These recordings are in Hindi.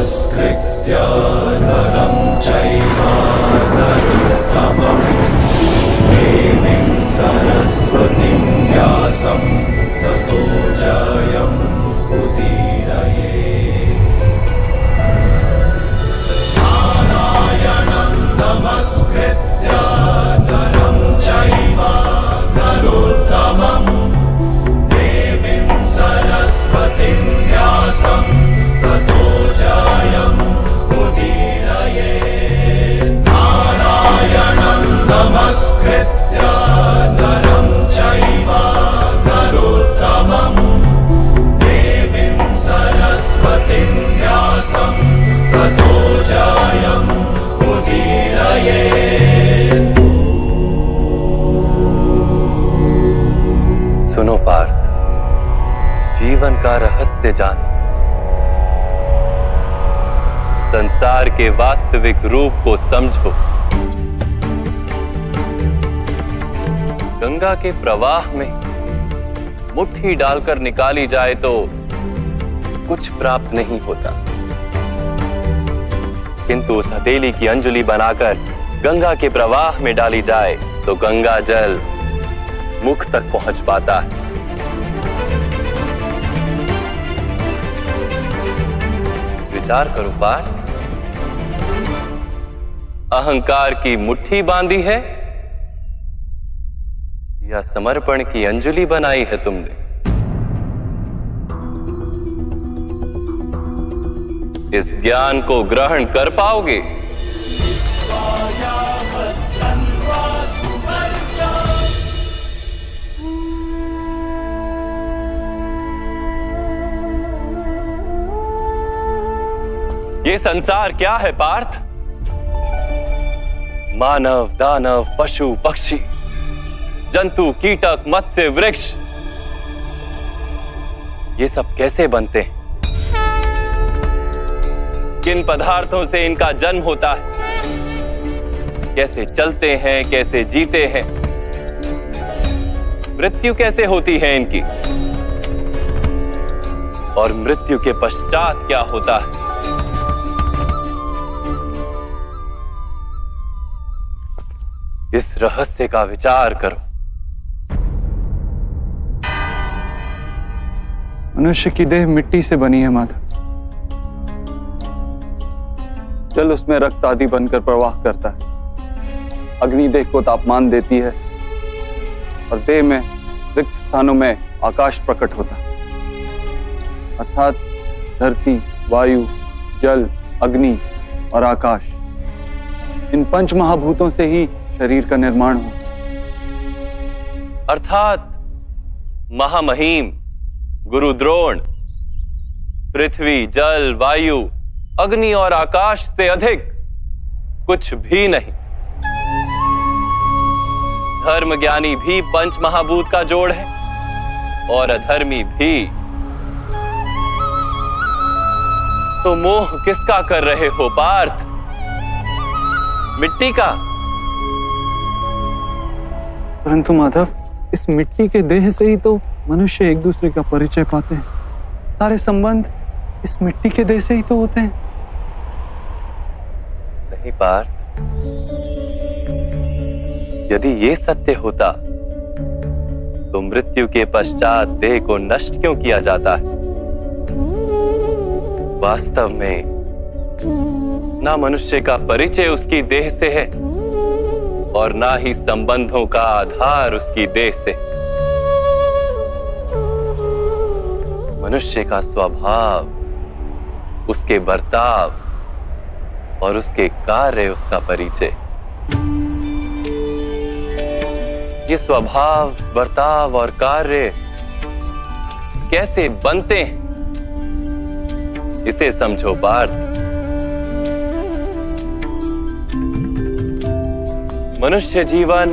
नमस्कृत्य नरं चैव नरोत्तमं देवीं सरस्वतीं व्यासं ततो जयं उदीरयेत्। नारायणं नमस्कृत्य नरं चैव नरोत्तमं देवीं सरस्वतीं व्यासं ततो जयं उदीरयेत्। नारायणं नमस्कृत्य नरं चैव नरोत्तमं देवीं सरस्वतीं व्यासं ततो जयं उदीरयेत्। सुनो पार्थ, जीवन का रहस्य जान, संसार के वास्तविक रूप को समझो। गंगा के प्रवाह में मुट्ठी डालकर निकाली जाए तो कुछ प्राप्त नहीं होता, किंतु उस हथेली की अंजलि बनाकर गंगा के प्रवाह में डाली जाए तो गंगा जल मुख तक पहुंच पाता है। विचार करो पार्थ, अहंकार की मुट्ठी बांधी है या समर्पण की अंजलि बनाई है तुमने? इस ज्ञान को ग्रहण कर पाओगे? ये संसार क्या है पार्थ? मानव, दानव, पशु, पक्षी, जंतु, कीटक, मत्स्य, वृक्ष, ये सब कैसे बनते हैं? किन पदार्थों से इनका जन्म होता है? कैसे चलते हैं, कैसे जीते हैं? मृत्यु कैसे होती है इनकी? और मृत्यु के पश्चात क्या होता है? इस रहस्य का विचार करो। मनुष्य की देह मिट्टी से बनी है माधव। जल उसमें रक्त आदि बनकर प्रवाह करता है। अग्नि देह को तापमान देती है और देह में रिक्त स्थानों में आकाश प्रकट होता है। अर्थात धरती, वायु, जल, अग्नि और आकाश, इन पंच महाभूतों से ही शरीर का निर्माण हो। अर्थात महामहिम गुरु द्रोण पृथ्वी, जल, वायु, अग्नि और आकाश से अधिक कुछ भी नहीं। धर्म ज्ञानी भी पंच महाभूत का जोड़ है और अधर्मी भी। तो मोह किसका कर रहे हो पार्थ? मिट्टी का? परंतु माधव, इस मिट्टी के देह से ही तो मनुष्य एक दूसरे का परिचय पाते हैं। सारे संबंध इस मिट्टी के देह से ही तो होते हैं। नहीं पार्थ, यदि ये सत्य होता तो मृत्यु के पश्चात देह को नष्ट क्यों किया जाता है? वास्तव में ना मनुष्य का परिचय उसकी देह से है और ना ही संबंधों का आधार उसकी देह से। मनुष्य का स्वभाव, उसके बर्ताव और उसके कार्य उसका परिचय। ये स्वभाव, बर्ताव और कार्य कैसे बनते हैं, इसे समझो पार्थ। मनुष्य जीवन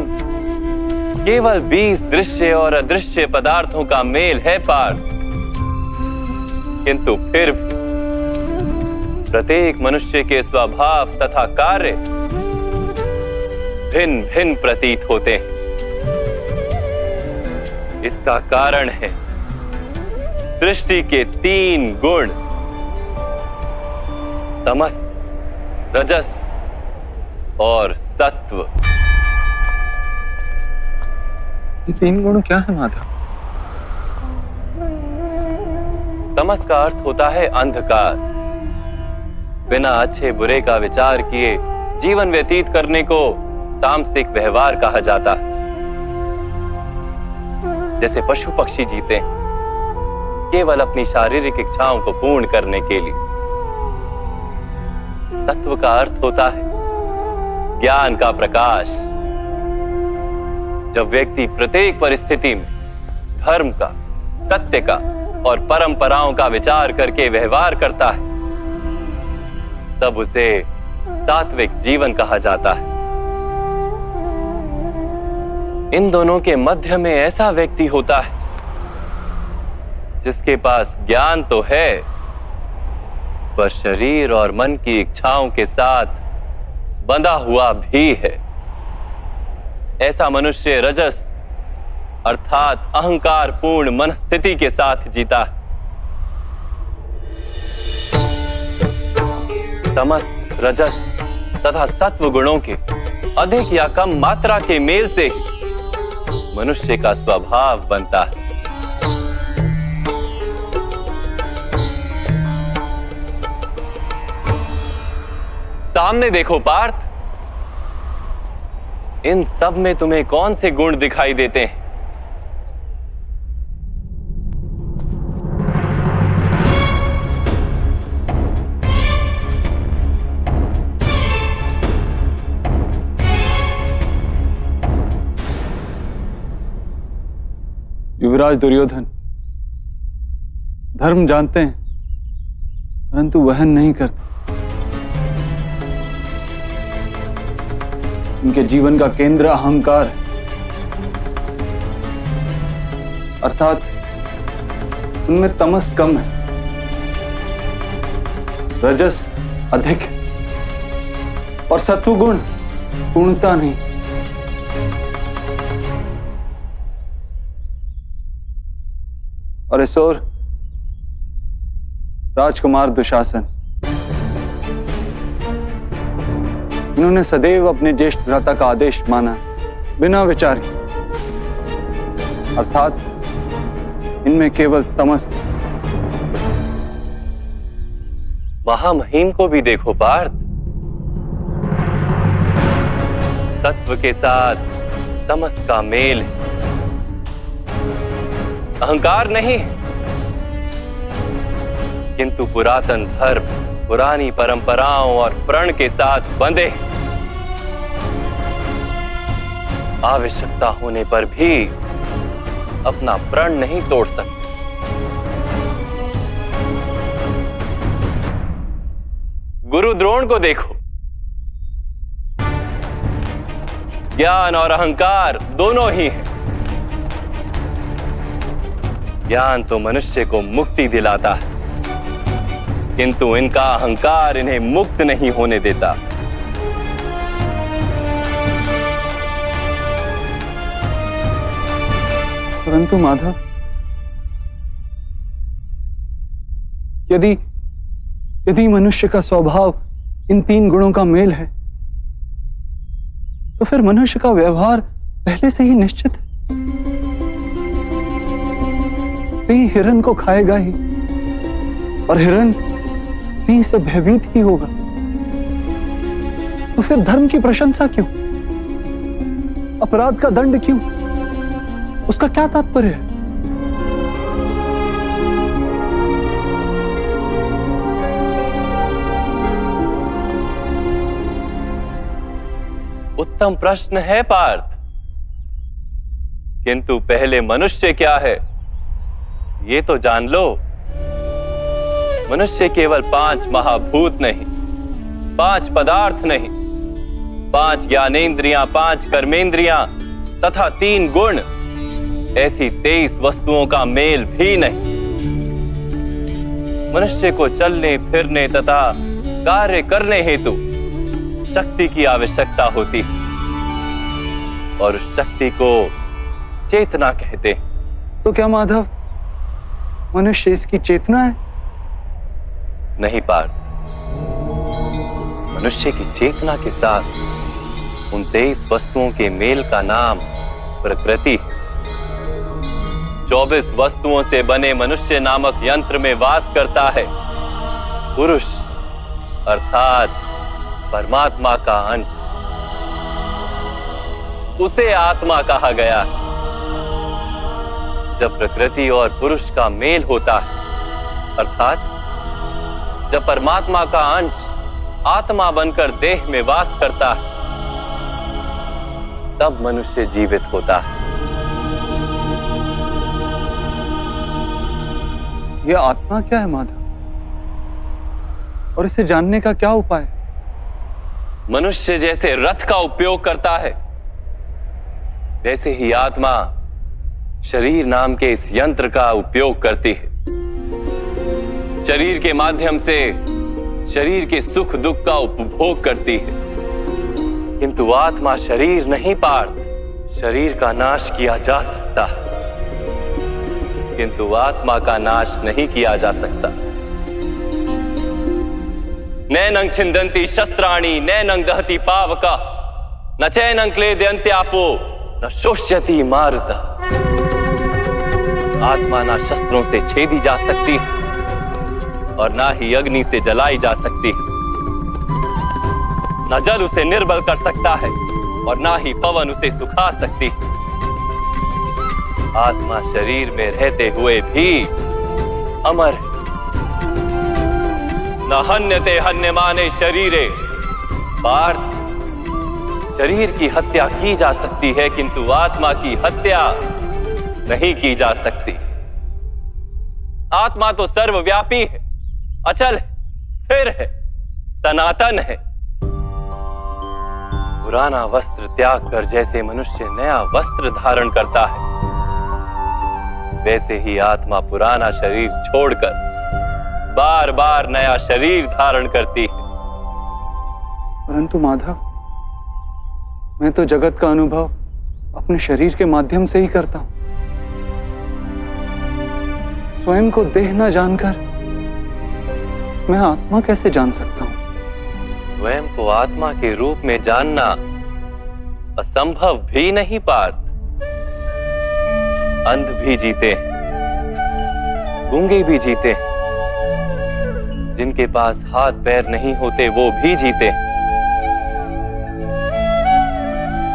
केवल 20 दृश्य और अदृश्य पदार्थों का मेल है पार्थ, किंतु फिर भी प्रत्येक मनुष्य के स्वभाव तथा कार्य भिन्न भिन्न प्रतीत होते हैं। इसका कारण है सृष्टि के 3 गुण, तमस, रजस और सत्व। ये तीन गुण क्या है माधव? तमस का अर्थ होता है अंधकार। बिना अच्छे बुरे का विचार किए जीवन व्यतीत करने को तामसिक व्यवहार कहा जाता है। जैसे पशु पक्षी जीते हैं केवल अपनी शारीरिक इच्छाओं को पूर्ण करने के लिए। सत्व का अर्थ होता है ज्ञान का प्रकाश। जब व्यक्ति प्रत्येक परिस्थिति में धर्म का, सत्य का और परंपराओं का विचार करके व्यवहार करता है, तब उसे सात्विक जीवन कहा जाता है। इन दोनों के मध्य में ऐसा व्यक्ति होता है जिसके पास ज्ञान तो है, पर शरीर और मन की इच्छाओं के साथ बंधा हुआ भी है। ऐसा मनुष्य रजस अर्थात अहंकार पूर्ण मनस्थिति के साथ जीता है। तमस, रजस तथा सत्व गुणों के अधिक या कम मात्रा के मेल से ही मनुष्य का स्वभाव बनता है। सामने देखो पार्थ, इन सब में तुम्हें कौन से गुण दिखाई देते हैं? युवराज दुर्योधन धर्म जानते हैं परंतु वहन नहीं करते। उनके जीवन का केंद्र अहंकार है, अर्थात उनमें तमस कम है, रजस अधिक है और सत्वगुण पूर्णता नहीं। और इस ओर राजकुमार दुशासन, इन्होंने सदैव अपने ज्येष्ठ भ्राता का आदेश माना बिना विचार के, अर्थात इनमें केवल तमस। महामहिम को भी देखो पार्थ, सत्व के साथ तमस का मेल है, अहंकार नहीं है, किंतु पुरातन धर्म, पुरानी परंपराओं और प्रण के साथ बंधे, आवश्यकता होने पर भी अपना प्रण नहीं तोड़ सकते। गुरु द्रोण को देखो, ज्ञान और अहंकार दोनों ही हैं। ज्ञान तो मनुष्य को मुक्ति दिलाता है, किंतु इनका अहंकार इन्हें मुक्त नहीं होने देता। परंतु माधव, यदि मनुष्य का स्वभाव इन तीन गुणों का मेल है, तो फिर मनुष्य का व्यवहार पहले से ही निश्चित है। सिंह हिरण को खाएगा ही और हिरण सिंह से भयभीत ही होगा। तो फिर धर्म की प्रशंसा क्यों? अपराध का दंड क्यों? उसका क्या तात्पर्य है? उत्तम प्रश्न है पार्थ, किंतु पहले मनुष्य क्या है ये तो जान लो। मनुष्य केवल 5 महाभूत नहीं, 5 पदार्थ नहीं, 5 ज्ञानेंद्रियां, 5 कर्मेंद्रियां तथा 3 गुण, ऐसी 23 वस्तुओं का मेल भी नहीं। मनुष्य को चलने फिरने तथा कार्य करने हेतु शक्ति की आवश्यकता होती है और उस शक्ति को चेतना कहते हैं। तो क्या माधव, मनुष्य इसकी चेतना है? नहीं पार्थ, मनुष्य की चेतना के साथ उन 23 वस्तुओं के मेल का नाम प्रकृति। 24 वस्तुओं से बने मनुष्य नामक यंत्र में वास करता है पुरुष, अर्थात परमात्मा का अंश। उसे आत्मा कहा गया है। जब प्रकृति और पुरुष का मेल होता है, अर्थात जब परमात्मा का अंश आत्मा बनकर देह में वास करता है, तब मनुष्य जीवित होता है। यह आत्मा क्या है माधव, और इसे जानने का क्या उपाय? मनुष्य जैसे रथ का उपयोग करता है, वैसे ही आत्मा शरीर नाम के इस यंत्र का उपयोग करती है। शरीर के माध्यम से शरीर के सुख दुख का उपभोग करती है, किंतु आत्मा शरीर नहीं पार्थ। शरीर का नाश किया जा सकता है, किंतु आत्मा का नाश नहीं किया जा सकता। नैनं छिन्दन्ति शस्त्राणि नैनं दहति पावका न चैनं क्लेदयन्त्यापो न शोष्यति मारुता। आत्मा ना शस्त्रों से छेदी जा सकती है और ना ही अग्नि से जलाई जा सकती है। ना जल उसे निर्बल कर सकता है और ना ही पवन उसे सुखा सकती है। आत्मा शरीर में रहते हुए भी अमर है। न हन्यते हन्यमाने शरीरे पार्थ। शरीर की हत्या की जा सकती है, किंतु आत्मा की हत्या नहीं की जा सकती। आत्मा तो सर्वव्यापी है, अचल है, स्थिर है, सनातन है। पुराना वस्त्र त्याग कर जैसे मनुष्य नया वस्त्र धारण करता है, वैसे ही आत्मा पुराना शरीर छोड़कर बार बार नया शरीर धारण करती है। परंतु माधव, मैं तो जगत का अनुभव अपने शरीर के माध्यम से ही करता हूं। स्वयं को देह न जानकर मैं आत्मा कैसे जान सकता हूं? स्वयं को आत्मा के रूप में जानना असंभव भी नहीं पार्थ। अंध भी जीते हैं, गूंगे भी जीते हैं, जिनके पास हाथ पैर नहीं होते वो भी जीते हैं।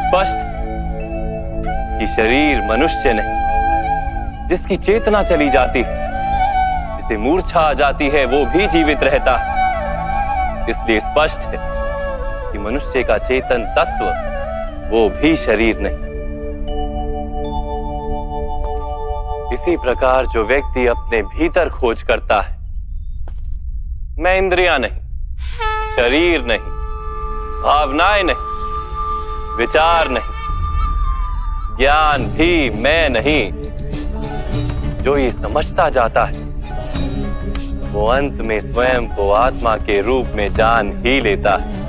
स्पष्ट कि शरीर मनुष्य नहीं, जिसकी चेतना चली जाती है, जिसे मूर्छा आ जाती है, वो भी जीवित रहता है। इसलिए स्पष्ट है कि मनुष्य का चेतन तत्व वो भी शरीर नहीं। इसी प्रकार जो व्यक्ति अपने भीतर खोज करता है, मैं इंद्रियां नहीं, शरीर नहीं, भावनाएं नहीं, विचार नहीं, ज्ञान भी मैं नहीं, जो ये समझता जाता है, वो अंत में स्वयं को आत्मा के रूप में जान ही लेता है।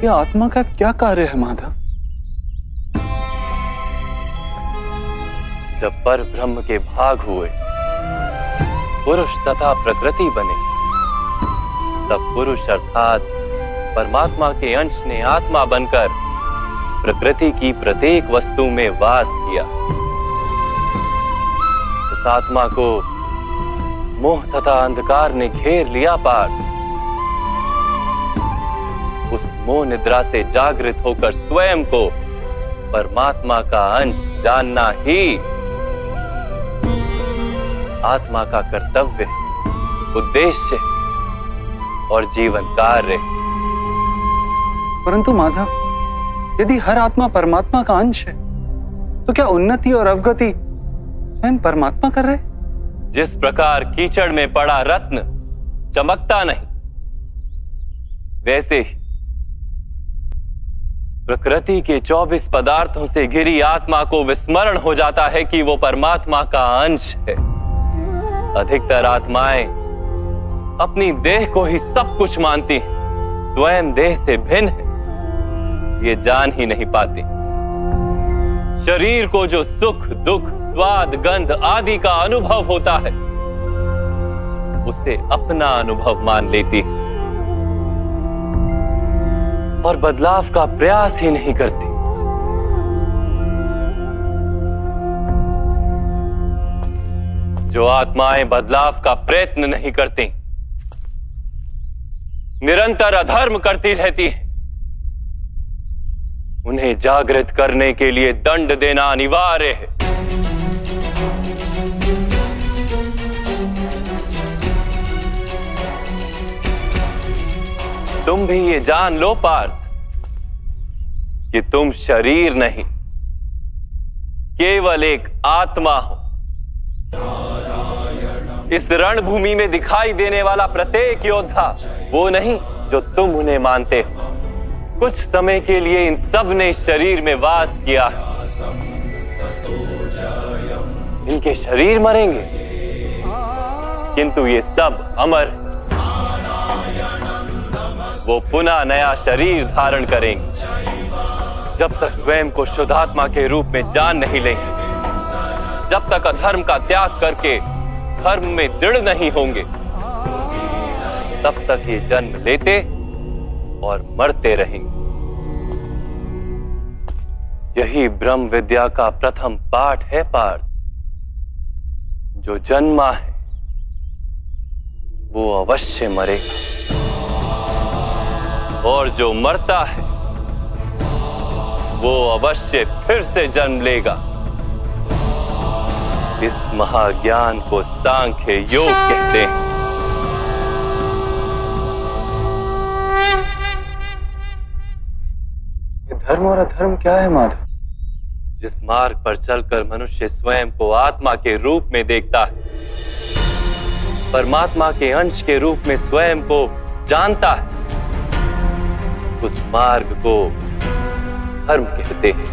ये आत्मा का क्या कार्य है माधव? जब पर ब्रह्म के भाग हुए, पुरुष तथा प्रकृति बने, तब पुरुष अर्थात परमात्मा के अंश ने आत्मा बनकर प्रकृति की प्रत्येक वस्तु में वास किया। उस आत्मा को मोह तथा अंधकार ने घेर लिया पार्थ। उस मोह निद्रा से जागृत होकर स्वयं को परमात्मा का अंश जानना ही आत्मा का कर्तव्य, उद्देश्य और जीवन कार्य। परंतु माधव, यदि हर आत्मा परमात्मा का अंश है, तो क्या उन्नति और अवगति स्वयं परमात्मा कर रहे? जिस प्रकार कीचड़ में पड़ा रत्न चमकता नहीं, वैसे ही प्रकृति के 24 पदार्थों से घिरी आत्मा को विस्मरण हो जाता है कि वो परमात्मा का अंश है। अधिकतर आत्माएं अपनी देह को ही सब कुछ मानती हैं, स्वयं देह से भिन्न है, ये जान ही नहीं पाती। शरीर को जो सुख दुख स्वाद गंध आदि का अनुभव होता है, उस उसे अपना अनुभव मान लेती है और बदलाव का प्रयास ही नहीं करती। जो आत्माएं बदलाव का प्रयत्न नहीं करती, निरंतर अधर्म करती रहती हैं, उन्हें जागृत करने के लिए दंड देना अनिवार्य है। तुम भी ये जान लो पार्थ कि तुम शरीर नहीं, केवल एक आत्मा हो। इस रणभूमि में दिखाई देने वाला प्रत्येक योद्धा वो नहीं जो तुम उन्हें मानते हो। कुछ समय के लिए इन सब ने शरीर में वास किया है। इनके शरीर मरेंगे, किंतु ये सब अमर हैं। वो पुनः नया शरीर धारण करेंगे जब तक स्वयं को शुद्धात्मा के रूप में जान नहीं लेंगे, जब तक अधर्म का त्याग करके धर्म में दृढ़ नहीं होंगे, तब तक ये जन्म लेते और मरते रहेंगे। यही ब्रह्म विद्या का प्रथम पाठ है पार्थ। जो जन्मा है वो अवश्य मरेगा, और जो मरता है वो अवश्य फिर से जन्म लेगा। इस महाज्ञान को सांख्य योग कहते हैं। धर्म और अधर्म क्या है माधव? जिस मार्ग पर चलकर मनुष्य स्वयं को आत्मा के रूप में देखता है, परमात्मा के अंश के रूप में स्वयं को जानता है, उस मार्ग को धर्म कहते हैं।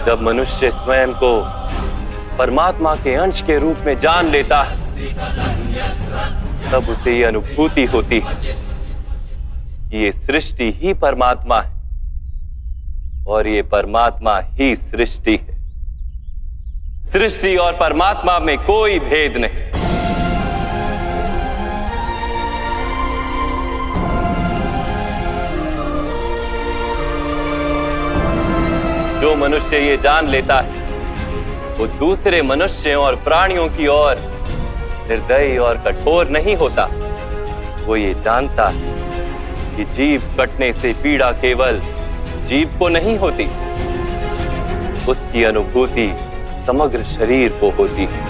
जब मनुष्य स्वयं को परमात्मा के अंश के रूप में जान लेता है, तब उसे ये अनुभूति होती है कि ये सृष्टि ही परमात्मा है और ये परमात्मा ही सृष्टि है। सृष्टि और परमात्मा में कोई भेद नहीं। जो मनुष्य ये जान लेता है वो दूसरे मनुष्यों और प्राणियों की ओर निर्दयी और कठोर नहीं होता। वो ये जानता है कि जीव कटने से पीड़ा केवल जीव को नहीं होती, उसकी अनुभूति समग्र शरीर को होती है।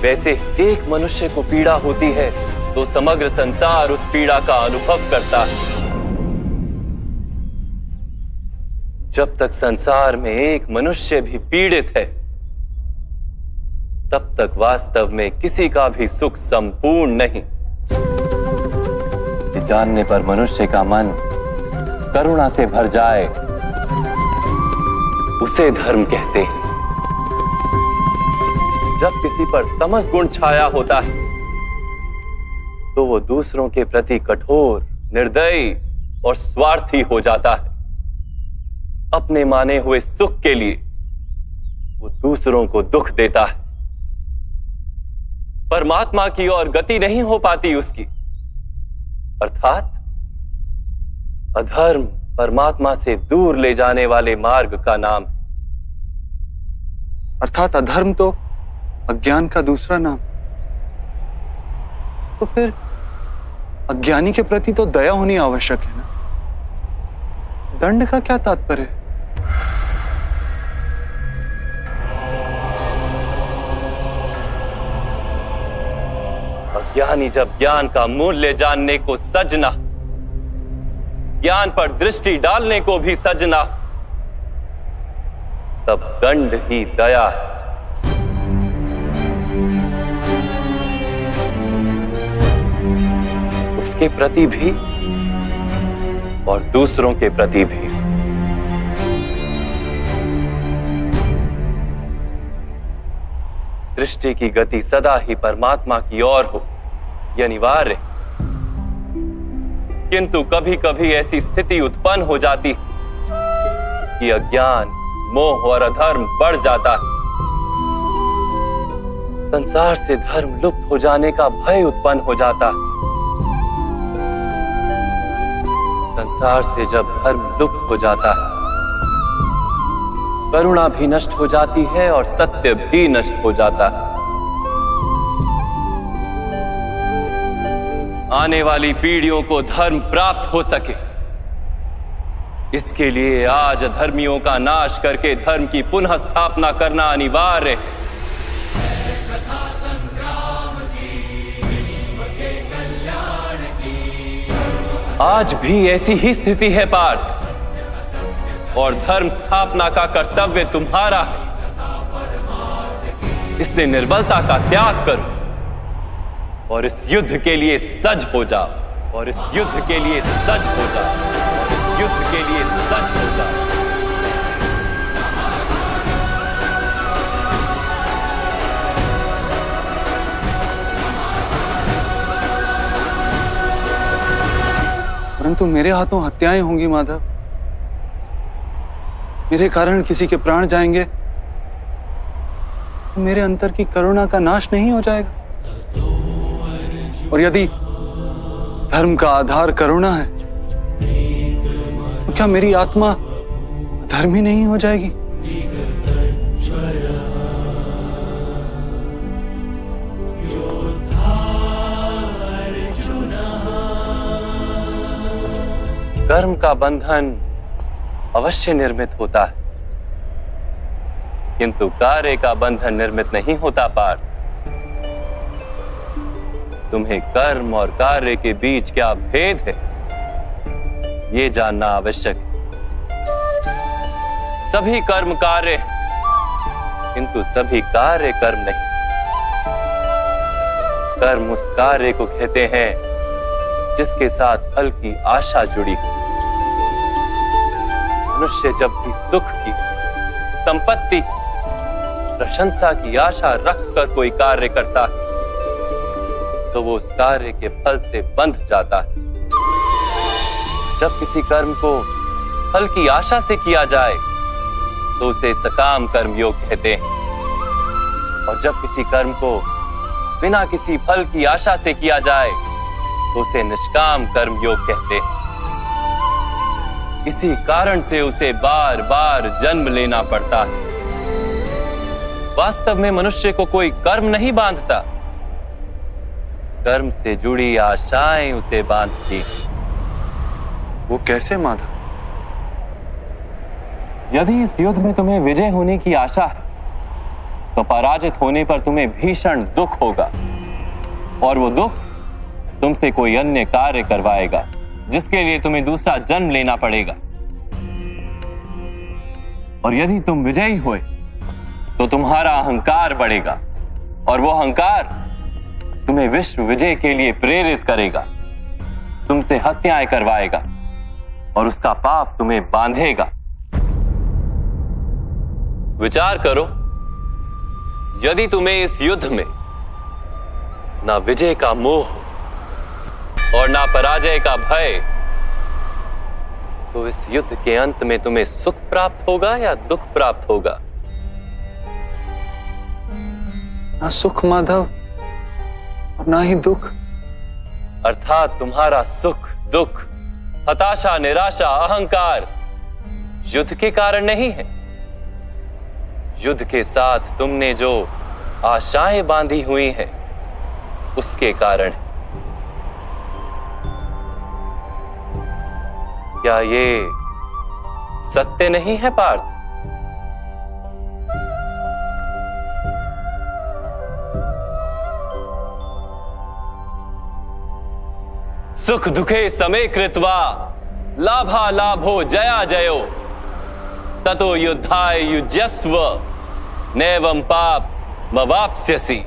वैसे एक मनुष्य को पीड़ा होती है तो समग्र संसार उस पीड़ा का अनुभव करता है। जब तक संसार में एक मनुष्य भी पीड़ित है, तब तक वास्तव में किसी का भी सुख संपूर्ण नहीं। ये जानने पर मनुष्य का मन करुणा से भर जाए, उसे धर्म कहते हैं। जब किसी पर तमस गुण छाया होता है तो वो दूसरों के प्रति कठोर, निर्दयी और स्वार्थी हो जाता है। अपने माने हुए सुख के लिए वो दूसरों को दुख देता है। परमात्मा की ओर गति नहीं हो पाती उसकी, अर्थात अधर्म परमात्मा से दूर ले जाने वाले मार्ग का नाम है। अर्थात अधर्म तो अज्ञान का दूसरा नाम। तो फिर अज्ञानी के प्रति तो दया होनी आवश्यक है ना? दंड का क्या तात्पर्य है? अज्ञानी जब ज्ञान का मूल्य जानने को सजना, ज्ञान पर दृष्टि डालने को भी सजना, तब दंड ही दया है। उसके प्रति भी और दूसरों के प्रति भी। सृष्टि की गति सदा ही परमात्मा की ओर हो, यह अनिवार्य है। किंतु कभी कभी ऐसी स्थिति उत्पन्न हो जाती कि अज्ञान मोह और अधर्म बढ़ जाता है। संसार से धर्म लुप्त हो जाने का भय उत्पन्न हो जाता है। संसार से जब धर्म लुप्त हो जाता है, करुणा भी नष्ट हो जाती है और सत्य भी नष्ट हो जाता है। आने वाली पीढ़ियों को धर्म प्राप्त हो सके, इसके लिए आज अधर्मियों का नाश करके धर्म की पुनः स्थापना करना अनिवार्य है। आज भी ऐसी ही स्थिति है पार्थ, और धर्म स्थापना का कर्तव्य तुम्हारा है। इसलिए निर्बलता का त्याग करो और इस युद्ध के लिए सज हो जाओ, और इस युद्ध के लिए सज हो जाओ, और इस युद्ध के लिए सज हो जाओ। परंतु मेरे हाथों हत्याएं होंगी माधव, मेरे कारण किसी के प्राण जाएंगे तो मेरे अंतर की करुणा का नाश नहीं हो जाएगा। और यदि धर्म का आधार करुणा है तो क्या मेरी आत्मा धर्मी नहीं हो जाएगी? कर्म का बंधन अवश्य निर्मित होता है, किंतु कार्य का बंधन निर्मित नहीं होता पार्थ। तुम्हें कर्म और कार्य के बीच क्या भेद है, यह जानना आवश्यक है। सभी कर्म कार्य हैं, किंतु सभी कार्य कर्म नहीं। कर्म उस कार्य को कहते हैं जिसके साथ फल की आशा जुड़ी हो। मनुष्य जब भी सुख की, संपत्ति, प्रशंसा की आशा रखकर कोई कार्य करता है तो वो उस कार्य के फल से बंध जाता है। जब किसी कर्म को फल की आशा से किया जाए तो उसे सकाम कर्म योग कहते हैं, और जब किसी कर्म को बिना किसी फल की आशा से किया जाए तो उसे निष्काम कर्म योग कहते हैं। इसी कारण से उसे बार बार जन्म लेना पड़ता है। वास्तव में मनुष्य को कोई कर्म नहीं बांधता, कर्म से जुड़ी आशाएं उसे बांधती। वो कैसे माधव? यदि इस युद्ध में तुम्हें विजय होने की आशा है तो पराजित होने पर तुम्हें भीषण दुख होगा, और वो दुख तुमसे कोई अन्य कार्य करवाएगा जिसके लिए तुम्हें दूसरा जन्म लेना पड़ेगा। और यदि तुम विजयी हुए तो तुम्हारा अहंकार बढ़ेगा, और वो अहंकार तुम्हें विश्व विजय के लिए प्रेरित करेगा, तुमसे हत्याएं करवाएगा, और उसका पाप तुम्हें बांधेगा। विचार करो, यदि तुम्हें इस युद्ध में ना विजय का मोह और ना पराजय का भय, तो इस युद्ध के अंत में तुम्हें सुख प्राप्त होगा या दुख प्राप्त होगा? ना सुख माधव और ना ही दुख। अर्थात तुम्हारा सुख, दुख, हताशा, निराशा, अहंकार युद्ध के कारण नहीं है। युद्ध के साथ तुमने जो आशाएं बांधी हुई हैं उसके कारण। क्या ये सत्य नहीं है पार्थ? सुख दुखे समे कृत्वा लाभा लाभो जया जयो ततो युद्धाय युज्यस्व नैवं पाप मवाप्स्यसि।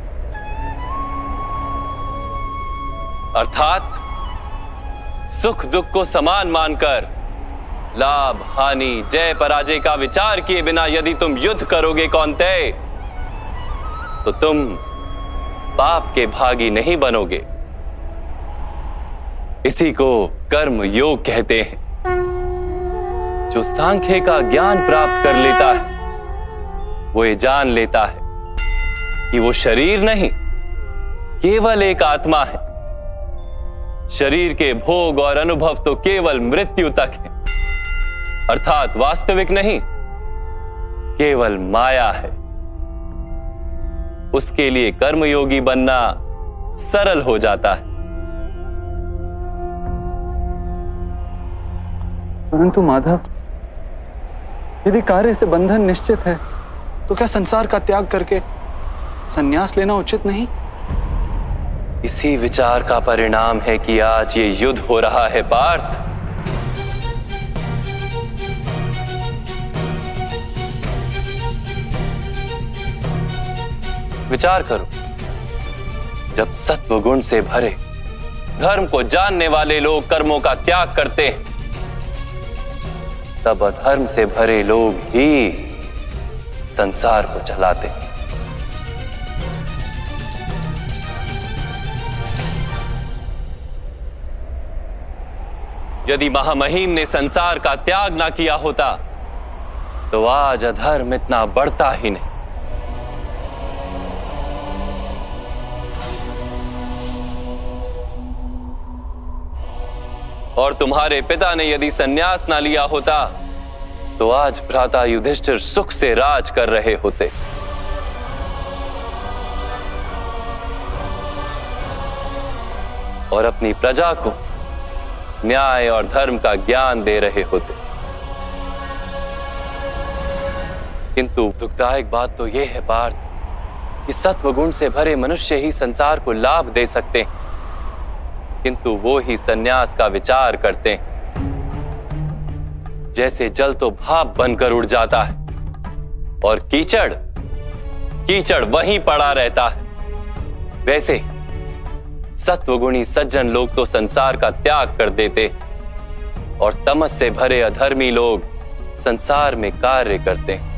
अर्थात सुख दुख को समान मानकर लाभ हानि जय पराजय का विचार किए बिना यदि तुम युद्ध करोगे कौन्तेय, तो तुम पाप के भागी नहीं बनोगे। इसी को कर्म योग कहते हैं। जो सांख्य का ज्ञान प्राप्त कर लेता है वो ये जान लेता है कि वो शरीर नहीं, केवल एक आत्मा है। शरीर के भोग और अनुभव तो केवल मृत्यु तक है, अर्थात वास्तविक नहीं, केवल माया है। उसके लिए कर्मयोगी बनना सरल हो जाता है। परंतु माधव, यदि कार्य से बंधन निश्चित है तो क्या संसार का त्याग करके संन्यास लेना उचित नहीं? इसी विचार का परिणाम है कि आज ये युद्ध हो रहा है पार्थ। विचार करो, जब सत्व गुण से भरे धर्म को जानने वाले लोग कर्मों का त्याग करते हैं, तब अधर्म से भरे लोग ही संसार को चलाते हैं। यदि महामहिम ने संसार का त्याग ना किया होता तो आज अधर्म इतना बढ़ता ही नहीं। और तुम्हारे पिता ने यदि संन्यास ना लिया होता तो आज भ्राता युधिष्ठिर सुख से राज कर रहे होते। और अपनी प्रजा को न्याय और धर्म का ज्ञान दे रहे होते। किंतु दुखदायक बात तो यह है पार्थ कि सत्वगुण से भरे मनुष्य ही संसार को लाभ दे सकते हैं, किंतु वो ही संन्यास का विचार करते हैं। जैसे जल तो भाप बनकर उड़ जाता है और कीचड़ कीचड़ वहीं पड़ा रहता है, वैसे सत्वगुणी सज्जन लोग तो संसार का त्याग कर देते और तमस से भरे अधर्मी लोग संसार में कार्य करते हैं।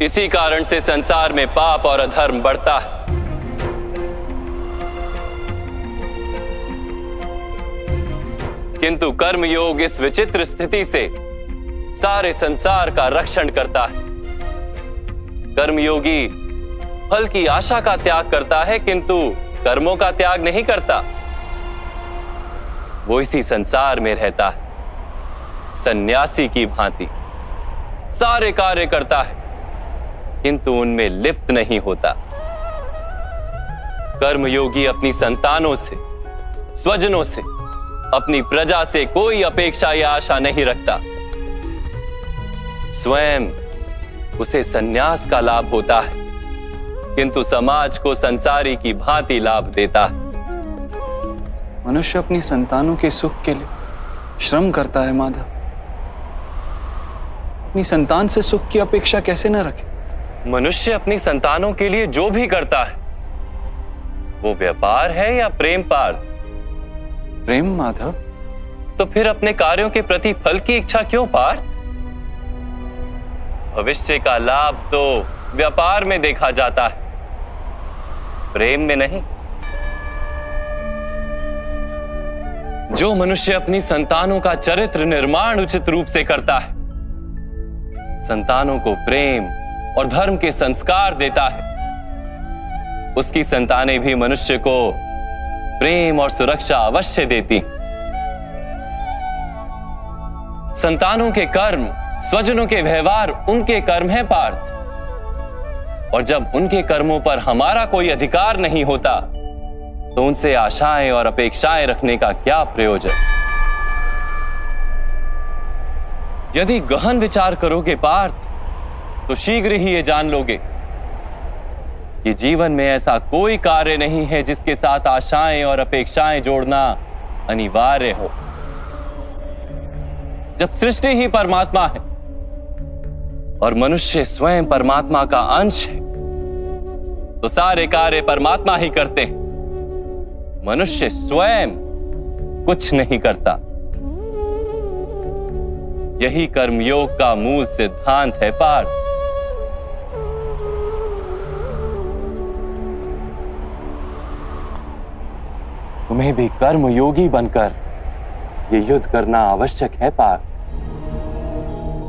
इसी कारण से संसार में पाप और अधर्म बढ़ता है। किंतु कर्मयोग इस विचित्र स्थिति से सारे संसार का रक्षण करता है। कर्मयोगी फल की आशा का त्याग करता है, किंतु कर्मों का त्याग नहीं करता। वो इसी संसार में रहता है, सन्यासी की भांति सारे कार्य करता है, किंतु उनमें लिप्त नहीं होता। कर्मयोगी अपनी संतानों से, स्वजनों से, अपनी प्रजा से कोई अपेक्षा या आशा नहीं रखता। स्वयं उसे संन्यास का लाभ होता है, किंतु समाज को संसारी की भांति लाभ देता है। मनुष्य अपनी संतानों के सुख के लिए श्रम करता है माधव। अपनी संतान से सुख की अपेक्षा कैसे न रखे? मनुष्य अपनी संतानों के लिए जो भी करता है वो व्यापार है या प्रेम पार्थ? प्रेम माधव। तो फिर अपने कार्यों के प्रति फल की इच्छा क्यों पार्थ? भविष्य का लाभ तो व्यापार में देखा जाता है, प्रेम में नहीं। जो मनुष्य अपनी संतानों का चरित्र निर्माण उचित रूप से करता है, संतानों को प्रेम और धर्म के संस्कार देता है, उसकी संतानें भी मनुष्य को प्रेम और सुरक्षा अवश्य देती। संतानों के कर्म, स्वजनों के व्यवहार उनके कर्म है पार्थ। और जब उनके कर्मों पर हमारा कोई अधिकार नहीं होता तो उनसे आशाएं और अपेक्षाएं रखने का क्या प्रयोजन? यदि गहन विचार करोगे पार्थ तो शीघ्र ही ये जान लोगे कि जीवन में ऐसा कोई कार्य नहीं है जिसके साथ आशाएं और अपेक्षाएं जोड़ना अनिवार्य हो। जब सृष्टि ही परमात्मा है और मनुष्य स्वयं परमात्मा का अंश है तो सारे कार्य परमात्मा ही करते हैं, मनुष्य स्वयं कुछ नहीं करता। यही कर्मयोग का मूल सिद्धांत है पार्थ। तुम्हें भी कर्मयोगी बनकर ये युद्ध करना आवश्यक है पार्थ।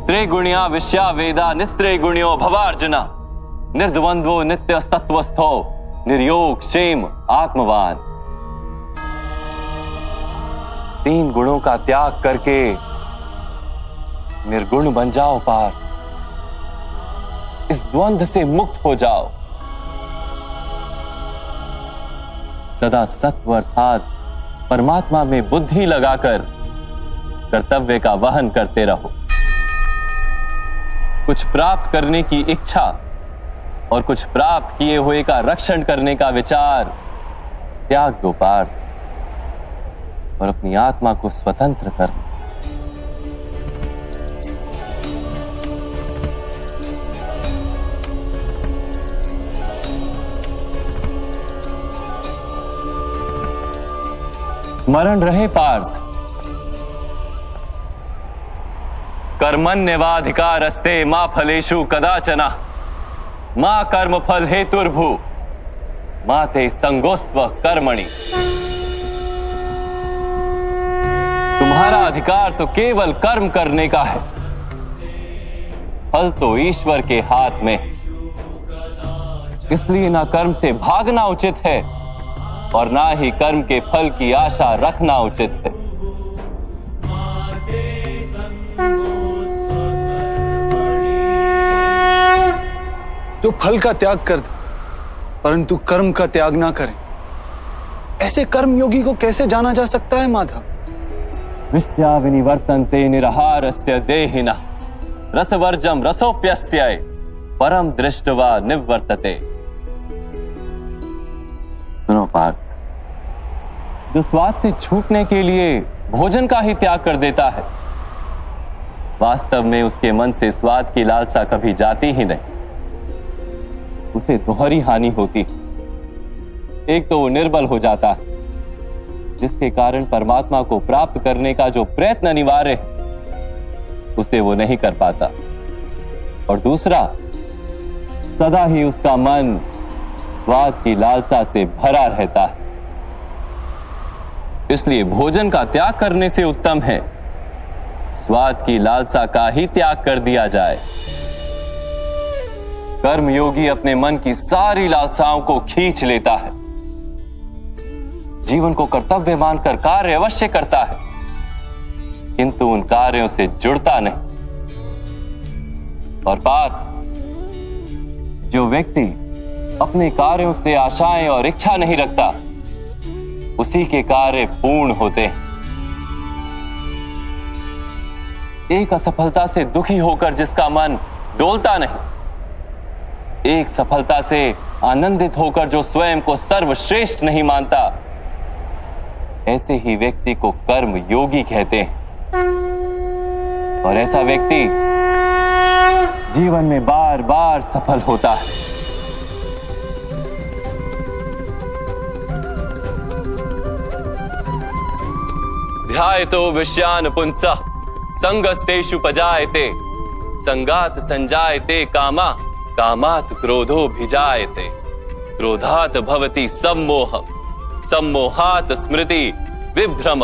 त्रिगुणिया विश्या वेदा निस्त्रिगुण्यो भवार्जुना निर्द्वंद्वो नित्य सत्वस्थो निर्योग क्षेम आत्मवान। 3 गुणों का त्याग करके निर्गुण बन जाओ पार, इस द्वंद्व से मुक्त हो जाओ। सदा सत्व अर्थात परमात्मा में बुद्धि लगाकर कर्तव्य का वहन करते रहो। कुछ प्राप्त करने की इच्छा और कुछ प्राप्त किए हुए का रक्षण करने का विचार त्याग दो पार्थ, और अपनी आत्मा को स्वतंत्र कर। स्मरण रहे पार्थ, कर्मण्येवाधिकारस्ते मा फलेषु कदाचन मा कर्म फल हेतुर्भु मा ते संगोस्त्व कर्मणि। तुम्हारा अधिकार तो केवल कर्म करने का है, फल तो ईश्वर के हाथ में, इसलिए ना कर्म से भागना उचित है और ना ही कर्म के फल की आशा रखना उचित है। जो फल का त्याग कर दे परंतु कर्म का त्याग ना करें, ऐसे कर्म योगी को कैसे जाना जा सकता है माधव? विश्या विनिवर्तन्ते निरहारस्य देहिनः रसवर्जम रसोप्यस्य परम दृष्ट्वा निवर्तते। सुनो पार्थ, जो स्वाद से छूटने के लिए भोजन का ही त्याग कर देता है, वास्तव में उसके मन से स्वाद की लालसा कभी जाती ही नहीं, उसे दोहरी हानि होती। एक तो वो निर्बल हो जाता है, जिसके कारण परमात्मा को प्राप्त करने का जो प्रयत्न अनिवार्य है उसे वो नहीं कर पाता, और दूसरा सदा ही उसका मन स्वाद की लालसा से भरा रहता है। इसलिए भोजन का त्याग करने से उत्तम है स्वाद की लालसा का ही त्याग कर दिया जाए। कर्म योगी अपने मन की सारी लालसाओं को खींच लेता है, जीवन को कर्तव्य मानकर कार्य अवश्य करता है, किंतु उन कार्यों से जुड़ता नहीं। और पार्थ, जो व्यक्ति अपने कार्यों से आशाएं और इच्छा नहीं रखता, उसी के कार्य पूर्ण होते हैं। एक असफलता से दुखी होकर जिसका मन डोलता नहीं, एक सफलता से आनंदित होकर जो स्वयं को सर्वश्रेष्ठ नहीं मानता, ऐसे ही व्यक्ति को कर्म योगी कहते हैं। और ऐसा व्यक्ति जीवन में बार बार सफल होता है। ध्यायतो विषयान पुंसः संगस्तेषु पजायते संगात संजायते कामा कामात् क्रोधो भिजायते क्रोधात् भवति सम्मोह सम्मोहात् स्मृति विभ्रम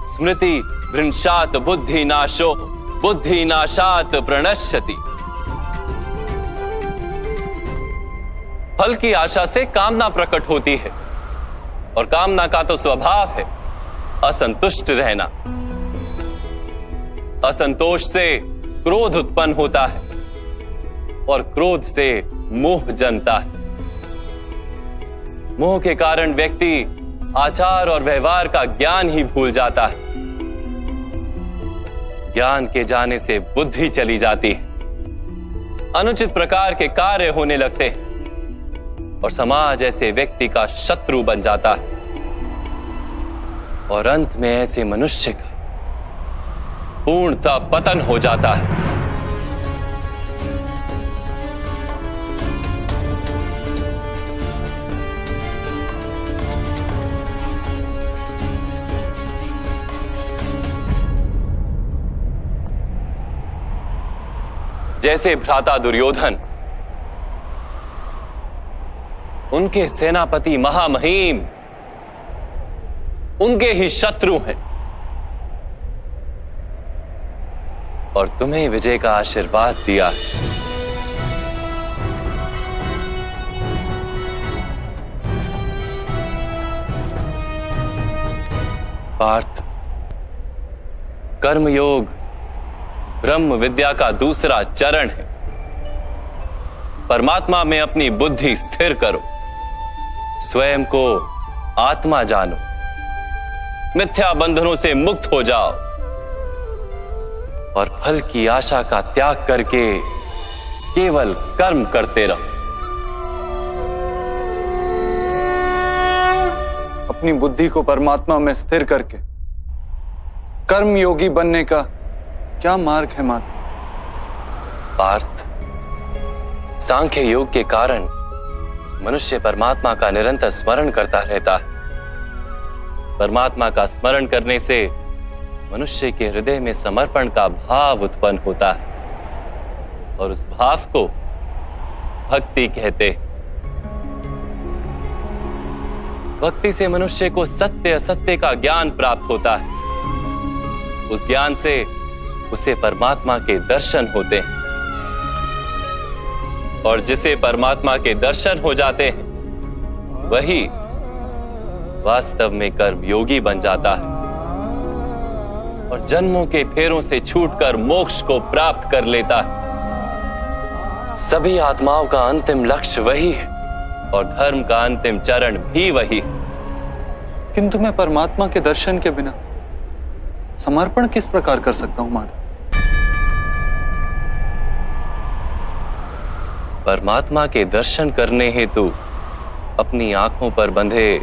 स्मृति भ्रंशात् बुद्धिनाशो बुद्धिनाशात् प्रणश्यति। फल की आशा से कामना प्रकट होती है, और कामना का तो स्वभाव है असंतुष्ट रहना। असंतोष से क्रोध उत्पन्न होता है, और क्रोध से मोह जन्मता है। मोह के कारण व्यक्ति आचार और व्यवहार का ज्ञान ही भूल जाता है। ज्ञान के जाने से बुद्धि चली जाती है, अनुचित प्रकार के कार्य होने लगते हैं, और समाज ऐसे व्यक्ति का शत्रु बन जाता है, और अंत में ऐसे मनुष्य का पूर्णतः पतन हो जाता है। जैसे भ्राता दुर्योधन, उनके सेनापति महामहिम उनके ही शत्रु हैं। और तुम्हें विजय का आशीर्वाद दिया। पार्थ, कर्मयोग ब्रह्म विद्या का दूसरा चरण है। परमात्मा में अपनी बुद्धि स्थिर करो, स्वयं को आत्मा जानो, मिथ्या बंधनों से मुक्त हो जाओ और फल की आशा का त्याग करके केवल कर्म करते रहो। अपनी बुद्धि को परमात्मा में स्थिर करके कर्म योगी बनने का क्या मार्ग है माधव? पार्थ, सांख्य योग के कारण मनुष्य परमात्मा का निरंतर स्मरण करता रहता है। परमात्मा का स्मरण करने से मनुष्य के हृदय में समर्पण का भाव उत्पन्न होता है और उस भाव को भक्ति कहते हैं। भक्ति से मनुष्य को सत्य असत्य का ज्ञान प्राप्त होता है। उस ज्ञान से उसे परमात्मा के दर्शन होते हैं और जिसे परमात्मा के दर्शन हो जाते हैं वही वास्तव में कर्मयोगी बन जाता है और जन्मों के फेरों से छूटकर मोक्ष को प्राप्त कर लेता है। सभी आत्माओं का अंतिम लक्ष्य वही है और धर्म का अंतिम चरण भी वही है। किंतु मैं परमात्मा के दर्शन के बिना समर्पण किस प्रकार कर सकता हूं माधव? परमात्मा के दर्शन करने हेतु अपनी आंखों पर बंधे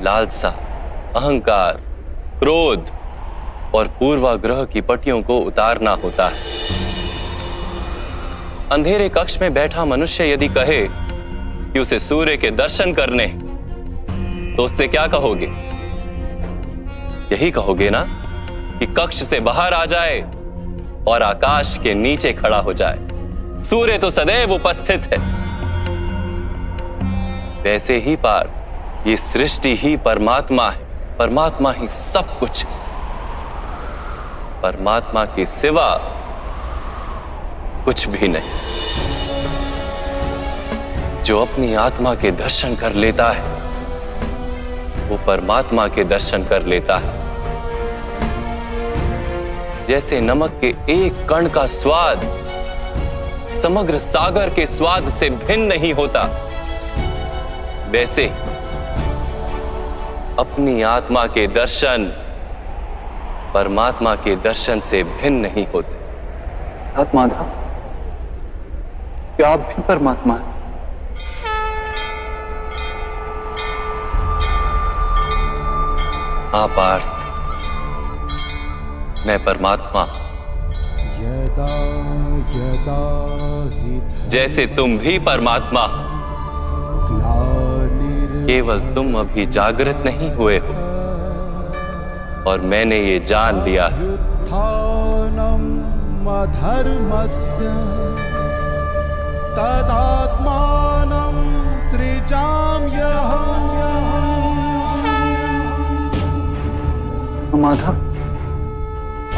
लालसा, अहंकार, क्रोध और पूर्वाग्रह की पट्टियों को उतारना होता है। अंधेरे कक्ष में बैठा मनुष्य यदि कहे कि उसे सूर्य के दर्शन करने, तो उससे क्या कहोगे? यही कहोगे ना कि कक्ष से बाहर आ जाए और आकाश के नीचे खड़ा हो जाए। सूर्य तो सदैव उपस्थित है। वैसे ही पार्थ, ये सृष्टि ही परमात्मा है, परमात्मा ही सब कुछ है। परमात्मा के सिवा कुछ भी नहीं। जो अपनी आत्मा के दर्शन कर लेता है वो परमात्मा के दर्शन कर लेता है। जैसे नमक के एक कण का स्वाद समग्र सागर के स्वाद से भिन्न नहीं होता, वैसे अपनी आत्मा के दर्शन परमात्मा के दर्शन से भिन्न नहीं होते। माधव, क्या आप भी परमात्मा हैं? हाँ पार्थ, मैं परमात्मा। यदा यदा हि जैसे तुम भी परमात्मा, केवल तुम अभी जागृत नहीं हुए हो और मैंने ये जान लिया है। उत्थानम् अधर्मस्य तदात्मानं सृजाम्यहम्। माधव,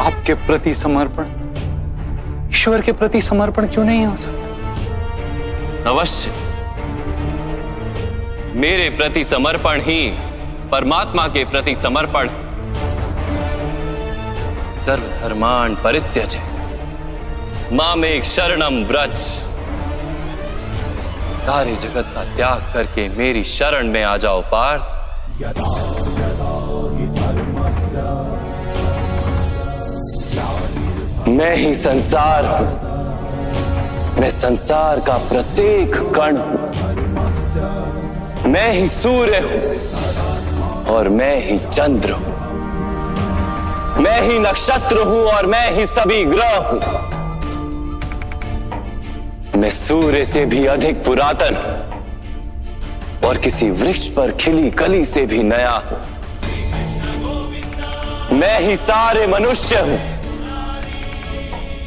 आपके प्रति समर्पण ईश्वर के प्रति समर्पण क्यों नहीं हो सकता? अवश्य, मेरे प्रति समर्पण ही परमात्मा के प्रति समर्पण है। सर्वधर्मान् परित्यज्य मामेक शरणं व्रज। सारे जगत का त्याग करके मेरी शरण में आ जाओ पार्थ। यदा यदा हि धर्मस्य मैं ही संसार हूं, मैं संसार का प्रत्येक कण हूं। मैं ही सूर्य हूं और मैं ही चंद्र हूं। मैं ही नक्षत्र हूं और मैं ही सभी ग्रह हूं। मैं सूर्य से भी अधिक पुरातन हूं और किसी वृक्ष पर खिली कली से भी नया हूं। मैं ही सारे मनुष्य हूं।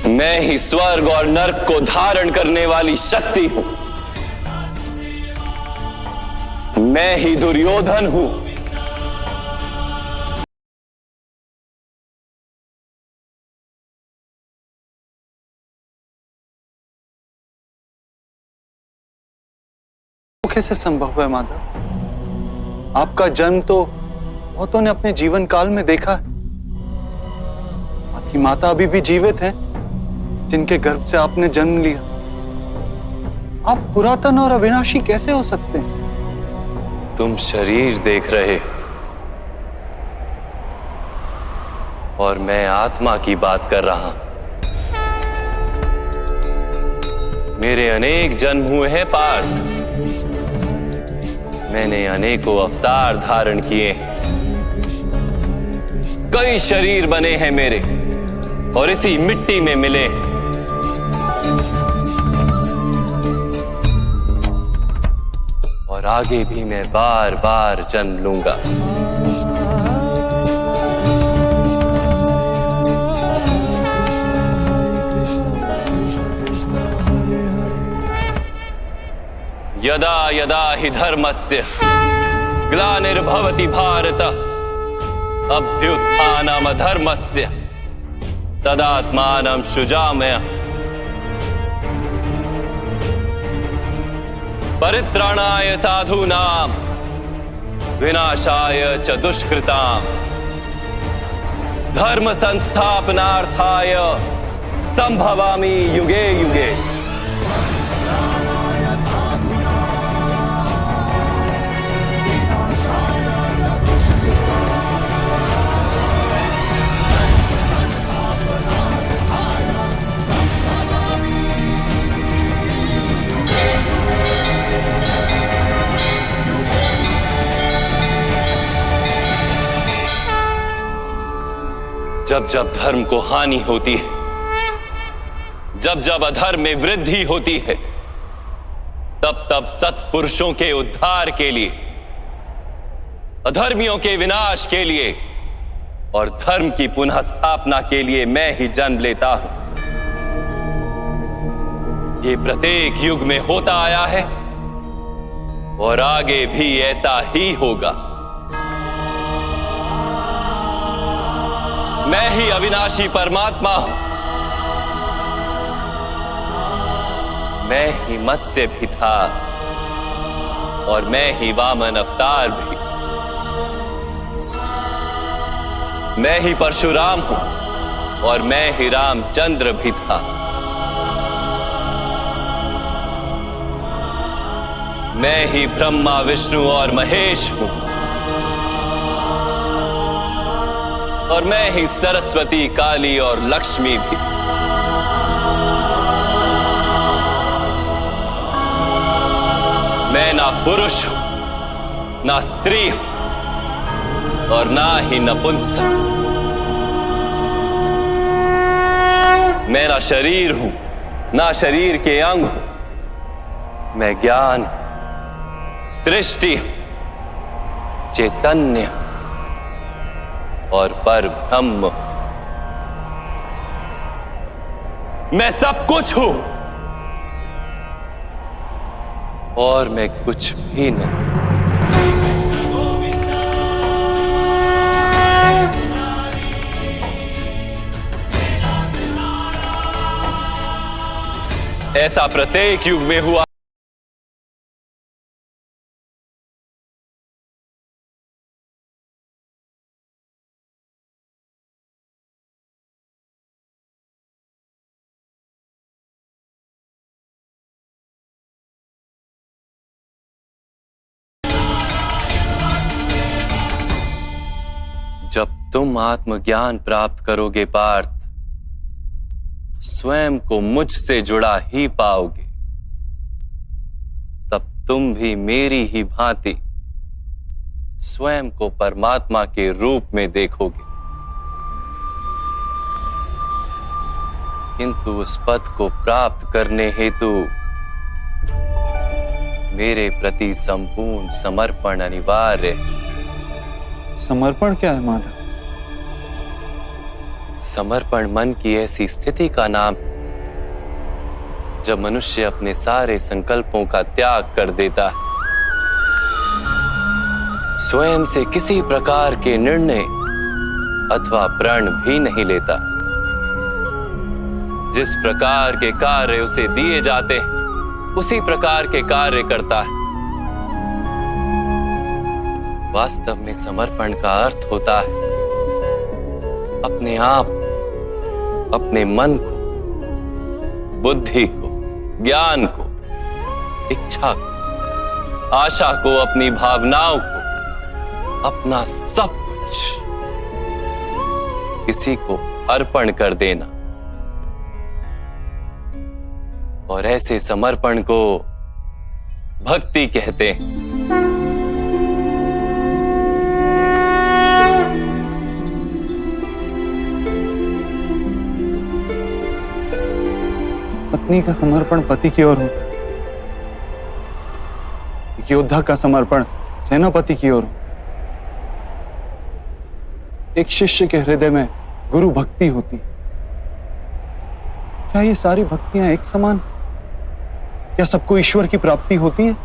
मैं ही स्वर्ग और नरक को धारण करने वाली शक्ति हूं। मैं ही दुर्योधन हूं कैसे संभव है माधव? आपका जन्म तो बहुतों ने अपने जीवन काल में देखा है। आपकी माता अभी भी जीवित हैं, जिनके गर्भ से आपने जन्म लिया। आप पुरातन और अविनाशी कैसे हो सकते हैं? तुम शरीर देख रहे हो और मैं आत्मा की बात कर रहा हूं। मेरे अनेक जन्म हुए हैं पार्थ। मैंने अनेकों अवतार धारण किए हैं। कई शरीर बने हैं मेरे और इसी मिट्टी में मिले हैं। और आगे भी मैं बार बार जन्म लूंगा। यदा यदा हि धर्मस्य ग्लानिर्भवति भारत अभ्युत्थानम् अधर्मस्य तदात्मानं सृजाम्यहम्। परित्राणाय साधूनां विनाशाय च दुष्कृतां धर्म संस्थापनार्थाय संभवामि युगे युगे। जब जब धर्म को हानि होती है, जब जब अधर्म में वृद्धि होती है, तब तब सत्पुरुषों के उद्धार के लिए, अधर्मियों के विनाश के लिए और धर्म की पुनः स्थापना के लिए मैं ही जन्म लेता हूं। ये प्रत्येक युग में होता आया है और आगे भी ऐसा ही होगा। मैं ही अविनाशी परमात्मा हूं। मैं ही मत्स्य भी था और मैं ही वामन अवतार भी। मैं ही परशुराम हूं और मैं ही रामचंद्र भी था। मैं ही ब्रह्मा विष्णु और महेश हूं और मैं ही सरस्वती काली और लक्ष्मी भी। मैं ना पुरुष हूं, ना स्त्री हूं और ना ही नपुंसक। मैं ना शरीर हूं, ना शरीर के अंग हूं। मैं ज्ञान, सृष्टि, चैतन्य और पर ब्रह्म। मैं सब कुछ हूं और मैं कुछ भी नहीं। ऐसा प्रत्येक युग में हुआ। जब तुम आत्मज्ञान प्राप्त करोगे पार्थ, तो स्वयं को मुझसे जुड़ा ही पाओगे। तब तुम भी मेरी ही भांति स्वयं को परमात्मा के रूप में देखोगे। किंतु उस पद को प्राप्त करने हेतु मेरे प्रति संपूर्ण समर्पण अनिवार्य है। समर्पण क्या है माधव? समर्पण मन की ऐसी स्थिति का नाम जब मनुष्य अपने सारे संकल्पों का त्याग कर देता है, स्वयं से किसी प्रकार के निर्णय अथवा प्रण भी नहीं लेता। जिस प्रकार के कार्य उसे दिए जाते हैं उसी प्रकार के कार्य करता है वास्तव में समर्पण का अर्थ होता है अपने आप, अपने मन को, बुद्धि को, ज्ञान को, इच्छा को, आशा को, अपनी भावनाओं को, अपना सब कुछ किसी को अर्पण कर देना। और ऐसे समर्पण को भक्ति कहते हैं। पत्नी का समर्पण पति की ओर होता है, एक योद्धा का समर्पण सेनापति की ओर होता है, एक शिष्य के हृदय में गुरु भक्ति होती है। क्या ये सारी भक्तियां एक समान? क्या सबको ईश्वर की प्राप्ति होती है?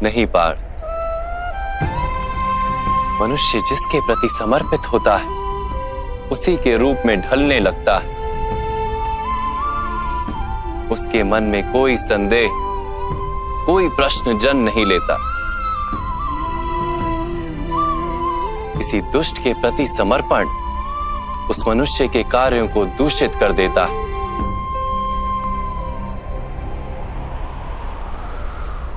नहीं पार्थ, मनुष्य जिसके प्रति समर्पित होता है उसी के रूप में ढलने लगता है। उसके मन में कोई संदेह, कोई प्रश्न जन्म नहीं लेता। किसी दुष्ट के प्रति समर्पण उस मनुष्य के कार्यों को दूषित कर देता है।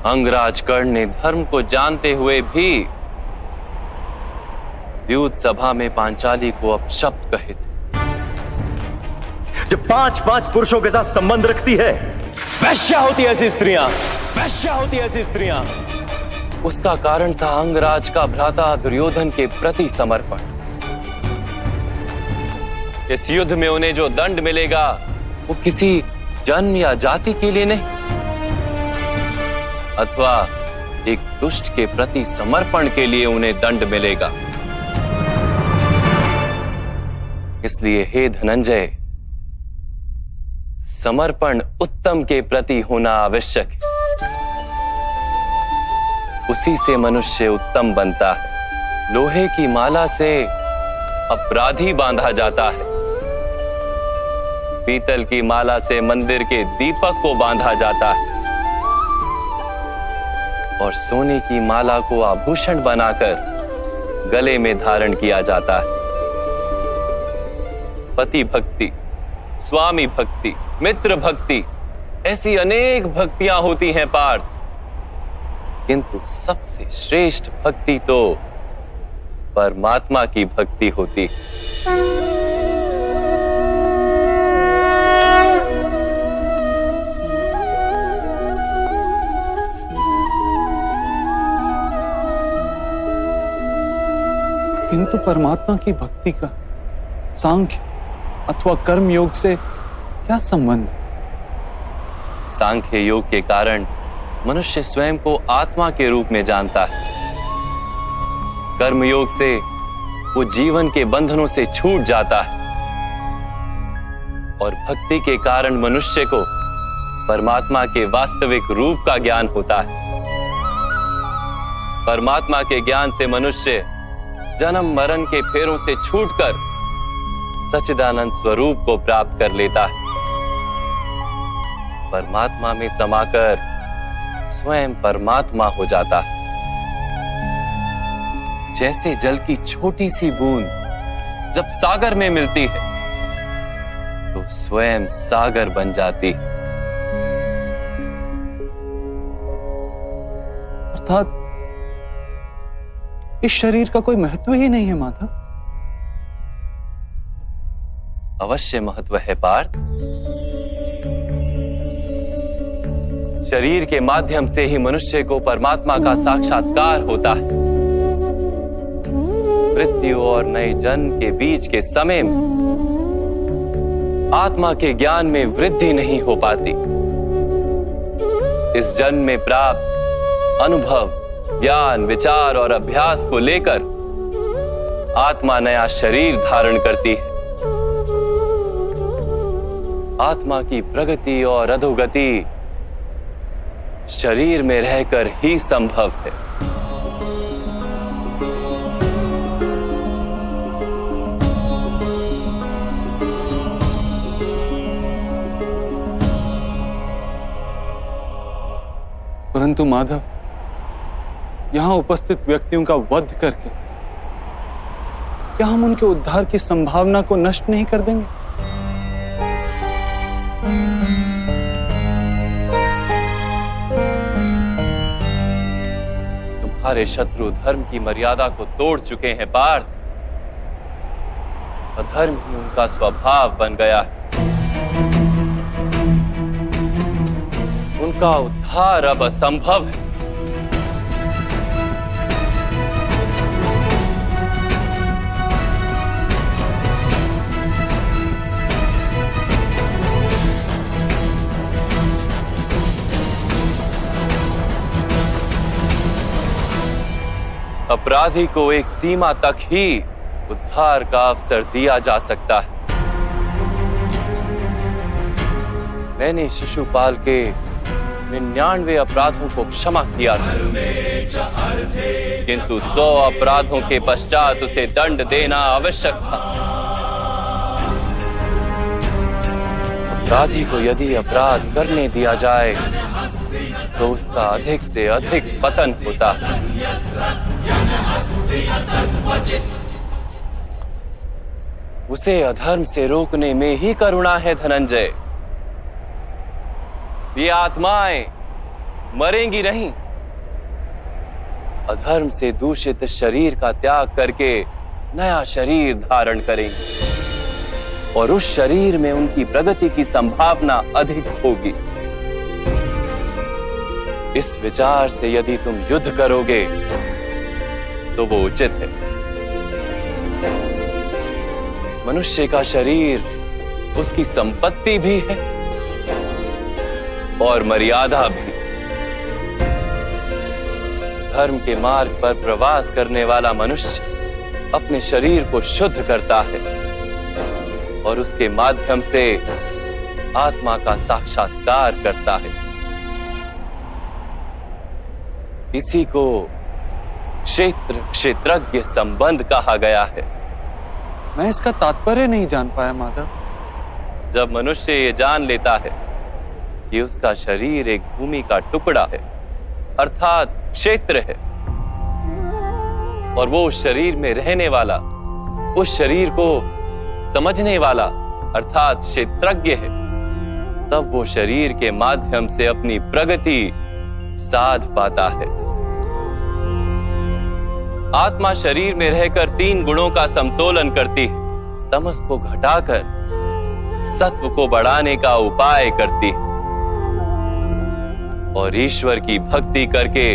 अंगराज कर्ण ने धर्म को जानते हुए भी द्यूत सभा में पांचाली को अपशब्द कहे थे। जो 5-5 पुरुषों के साथ संबंध रखती है, वैश्या होती है ऐसी स्त्रियां, वैश्या होती है ऐसी स्त्रियां। उसका कारण था अंगराज का भ्राता दुर्योधन के प्रति समर्पण। इस युद्ध में उन्हें जो दंड मिलेगा वो किसी जन्म या जाति के लिए नहीं, अथवा एक दुष्ट के प्रति समर्पण के लिए उन्हें दंड मिलेगा। इसलिए हे धनंजय, समर्पण उत्तम के प्रति होना आवश्यक है। उसी से मनुष्य उत्तम बनता है। लोहे की माला से अपराधी बांधा जाता है, पीतल की माला से मंदिर के दीपक को बांधा जाता है, और सोने की माला को आभूषण बनाकर गले में धारण किया जाता है। पति भक्ति, स्वामी भक्ति, मित्र भक्ति, ऐसी अनेक भक्तियां होती हैं पार्थ, किंतु सबसे श्रेष्ठ भक्ति तो परमात्मा की भक्ति होती है। किंतु परमात्मा की भक्ति का सांख्य अथवा कर्म योग से क्या संबंध है? सांख्य योग के कारण मनुष्य स्वयं को आत्मा के रूप में जानता है। कर्म योग से वो जीवन के बंधनों से छूट जाता है, और भक्ति के कारण मनुष्य को परमात्मा के वास्तविक रूप का ज्ञान होता है। परमात्मा के ज्ञान से मनुष्य जन्म मरण के फेरों से छूटकर सच्चिदानंद स्वरूप को प्राप्त कर लेता है। परमात्मा में समाकर स्वयं परमात्मा हो जाता है। जैसे जल की छोटी सी बूंद जब सागर में मिलती है तो स्वयं सागर बन जाती है। अर्थात इस शरीर का कोई महत्व ही नहीं है माधव। अवश्य महत्व है पार्थ। शरीर के माध्यम से ही मनुष्य को परमात्मा का साक्षात्कार होता है। मृत्यु और नए जन्म के बीच के समय में आत्मा के ज्ञान में वृद्धि नहीं हो पाती। इस जन्म में प्राप्त अनुभव, ज्ञान, विचार और अभ्यास को लेकर आत्मा नया शरीर धारण करती है। आत्मा की प्रगति और अधोगति शरीर में रहकर ही संभव है। परंतु माधव, यहां उपस्थित व्यक्तियों का वध करके क्या हम उनके उद्धार की संभावना को नष्ट नहीं कर देंगे? तुम्हारे शत्रु धर्म की मर्यादा को तोड़ चुके हैं पार्थ। अधर्म ही उनका स्वभाव बन गया है। उनका उद्धार अब असंभव है। अपराधी को एक सीमा तक ही उद्धार का अवसर दिया जा सकता है। मैंने शिशुपाल के 99 अपराधों को क्षमा किया था, किंतु 100 अपराधों के पश्चात उसे दंड देना आवश्यक था। अपराधी को यदि अपराध करने दिया जाए तो उसका अधिक से अधिक पतन होता है। उसे अधर्म से रोकने में ही करुणा है धनंजय। ये आत्माएं मरेंगी नहीं, अधर्म से दूषित शरीर का त्याग करके नया शरीर धारण करेंगी और उस शरीर में उनकी प्रगति की संभावना अधिक होगी। इस विचार से यदि तुम युद्ध करोगे तो वो उचित है। मनुष्य का शरीर उसकी संपत्ति भी है और मर्यादा भी। धर्म के मार्ग पर प्रवास करने वाला मनुष्य अपने शरीर को शुद्ध करता है और उसके माध्यम से आत्मा का साक्षात्कार करता है। इसी को क्षेत्रज्ञ संबंध कहा गया है। मैं इसका तात्पर्य नहीं जान पाया माधव। जब मनुष्य ये जान लेता है कि उसका शरीर एक भूमि का टुकड़ा है, अर्थात क्षेत्र है, और वो उस शरीर में रहने वाला, उस शरीर को समझने वाला अर्थात क्षेत्रज्ञ है, तब वो शरीर के माध्यम से अपनी प्रगति साध पाता है। आत्मा शरीर में रहकर 3 गुणों का समतोलन करती है। तमस को घटाकर सत्व को बढ़ाने का उपाय करती है और ईश्वर की भक्ति करके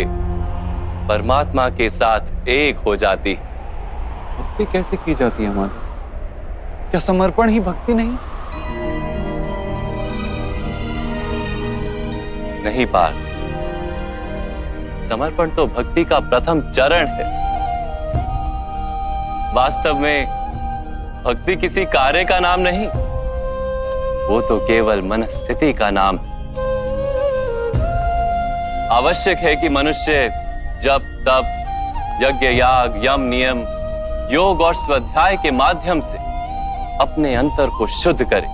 परमात्मा के साथ एक हो जाती है। भक्ति कैसे की जाती है माधव? क्या समर्पण ही भक्ति नहीं? नहीं पार्थ, समर्पण तो भक्ति का प्रथम चरण है। वास्तव में भक्ति किसी कार्य का नाम नहीं, वो तो केवल मनस्थिति का नाम है। आवश्यक है कि मनुष्य जप तप यज्ञ याग यम नियम योग और स्वाध्याय के माध्यम से अपने अंतर को शुद्ध करे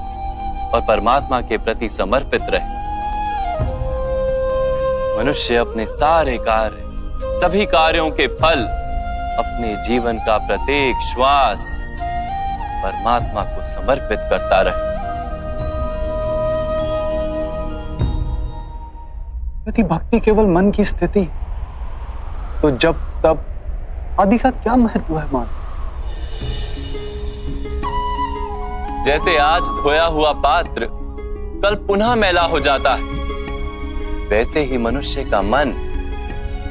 और परमात्मा के प्रति समर्पित रहे। मनुष्य अपने सारे कार्य, सभी कार्यों के फल, अपने जीवन का प्रत्येक श्वास परमात्मा को समर्पित करता रहे। यदि भक्ति केवल मन की स्थिति तो जब तब आदि का क्या महत्व है मान? जैसे आज धोया हुआ पात्र कल पुनः मैला हो जाता है, वैसे ही मनुष्य का मन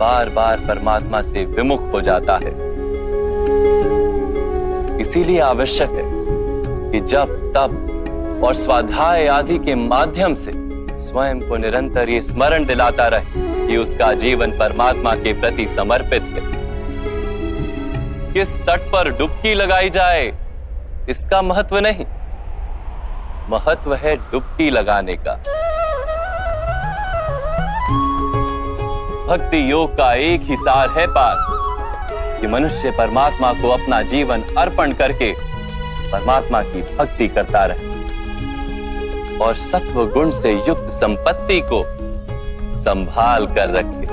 बार बार परमात्मा से विमुख हो जाता है। इसीलिए आवश्यक है कि जप तप और स्वाध्याय आदि के माध्यम से स्वयं को निरंतर ये स्मरण दिलाता रहे कि उसका जीवन परमात्मा के प्रति समर्पित है। किस तट पर डुबकी लगाई जाए इसका महत्व नहीं, महत्व है डुबकी लगाने का। भक्ति योग का एक ही सार है पार्थ कि मनुष्य परमात्मा को अपना जीवन अर्पण करके परमात्मा की भक्ति करता रहे और सत्व गुण से युक्त संपत्ति को संभाल कर रखे।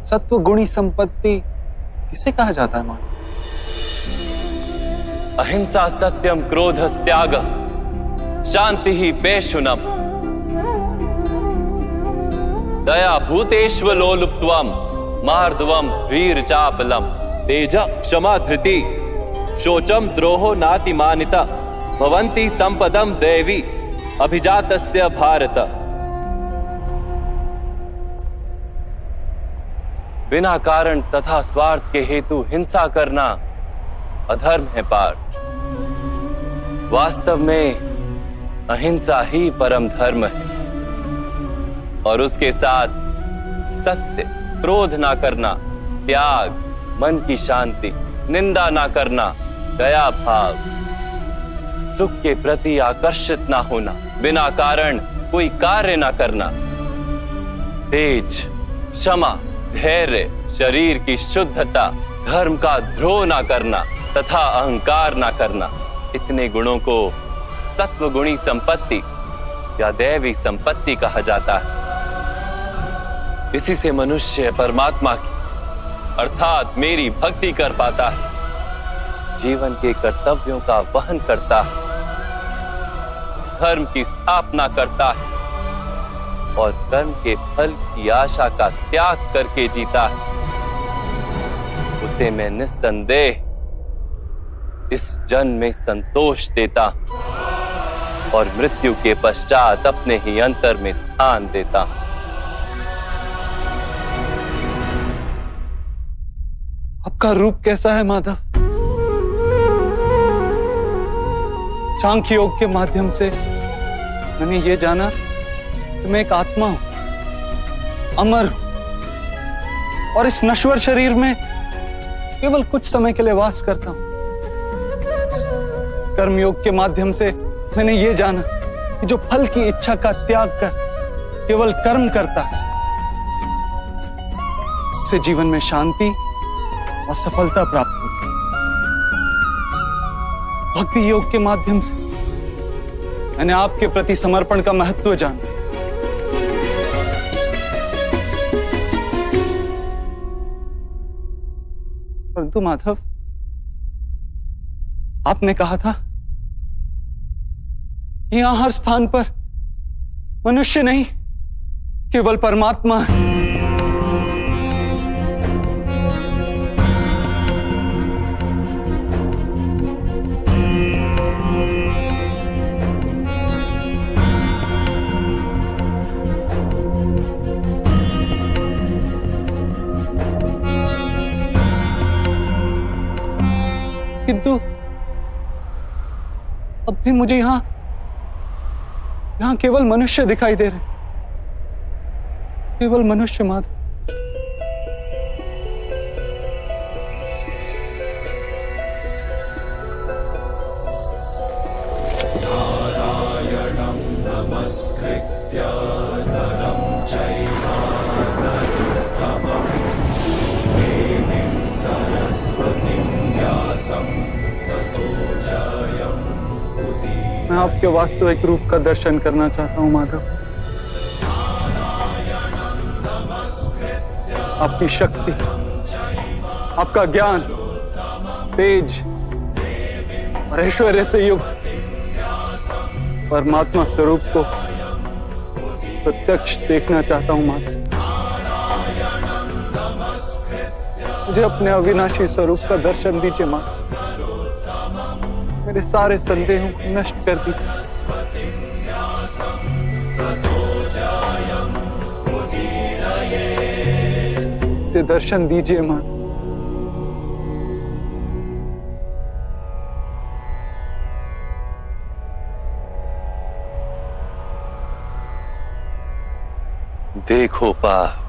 सत्व गुणी संपत्ति किसे कहा जाता है माधव? अहिंसा सत्यम क्रोधस्त्याग शांति ही पेशुनम दया भूतेष्व लोलुप्त्वम मार्दवम वीर चापलम तेज क्षमा धृति शोचम द्रोहो नातिमानिता भवन्ति संपदम देवी अभिजातस्य भारत। बिना कारण तथा स्वार्थ के हेतु हिंसा करना अधर्म है पार्थ। वास्तव में अहिंसा ही परम धर्म है और उसके साथ सत्य, क्रोध ना करना, त्याग, मन की शांति, निंदा ना करना, दया भाव, सुख के प्रति आकर्षित ना होना, बिना कारण कोई कार्य ना करना, तेज, क्षमा, धैर्य, शरीर की शुद्धता, धर्म का द्रोह ना करना तथा अहंकार ना करना, इतने गुणों को सत्व गुणी संपत्ति या दैवी संपत्ति कहा जाता है। इसी से मनुष्य परमात्मा की अर्थात मेरी भक्ति कर पाता है, जीवन के कर्तव्यों का वहन करता है, धर्म की स्थापना करता है और कर्म के फल की आशा का त्याग करके जीता है। उसे मैं निस्संदेह इस जन्म में संतोष देता और मृत्यु के पश्चात अपने ही अंतर में स्थान देता हूं। आपका रूप कैसा है माधव? सांख्य योग के माध्यम से मैंने ये जाना कि मैं एक आत्मा हूं, अमर हूं और इस नश्वर शरीर में केवल कुछ समय के लिए वास करता हूं। कर्मयोग के माध्यम से मैंने ये जाना कि जो फल की इच्छा का त्याग कर केवल कर्म करता है उसे जीवन में शांति और सफलता प्राप्त होती है। भक्ति योग के माध्यम से मैंने आपके प्रति समर्पण का महत्व जाना। परंतु माधव, आपने कहा था कि यहां हर स्थान पर मनुष्य नहीं केवल परमात्मा है। किंतु अब भी मुझे यहां केवल मनुष्य दिखाई दे रहे, केवल मनुष्य माधव। नारायणं नमस्कृत्य नरं चैव नरोत्तमं देवीं सरस्वतीं व्यासं ततो जयमुदीरये। मैं आपके वास्तविक रूप का दर्शन करना चाहता हूं माधव। आपकी शक्ति, आपका ज्ञान, तेज और ऐश्वर्य से युक्त परमात्मा स्वरूप को प्रत्यक्ष देखना चाहता हूं माधव। मुझे अपने अविनाशी स्वरूप का दर्शन दीजिए माधव। मेरे सारे संदेहों को नष्ट कर दीजिए। मुझे दर्शन दीजिए मां। देखो पार्थ,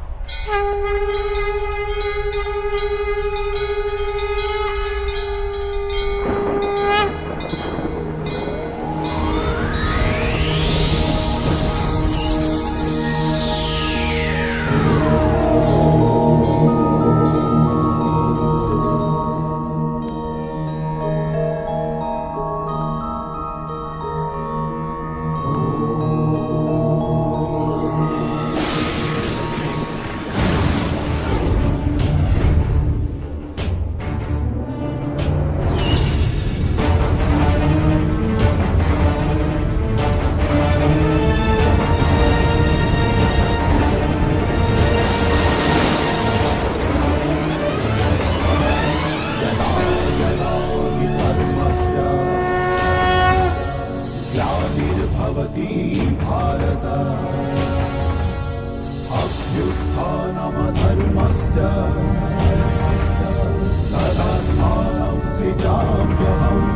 भवति भारत अभ्युत्थानमधर्मस्य तदात्मानं सृजाम्यहम्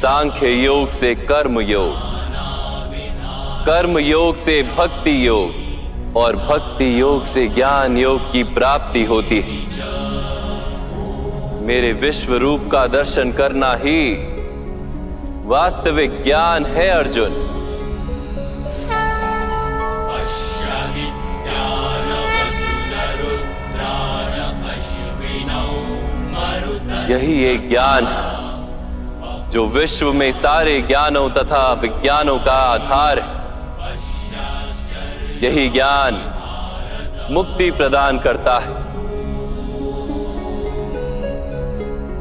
सांख्य योग से कर्म योग, कर्म योग से भक्ति योग और भक्ति योग से ज्ञान योग की प्राप्ति होती है। मेरे विश्व रूप का दर्शन करना ही वास्तविक ज्ञान है अर्जुन। यही एक ज्ञान है जो विश्व में सारे ज्ञानों तथा विज्ञानों का आधार है। यही ज्ञान मुक्ति प्रदान करता है।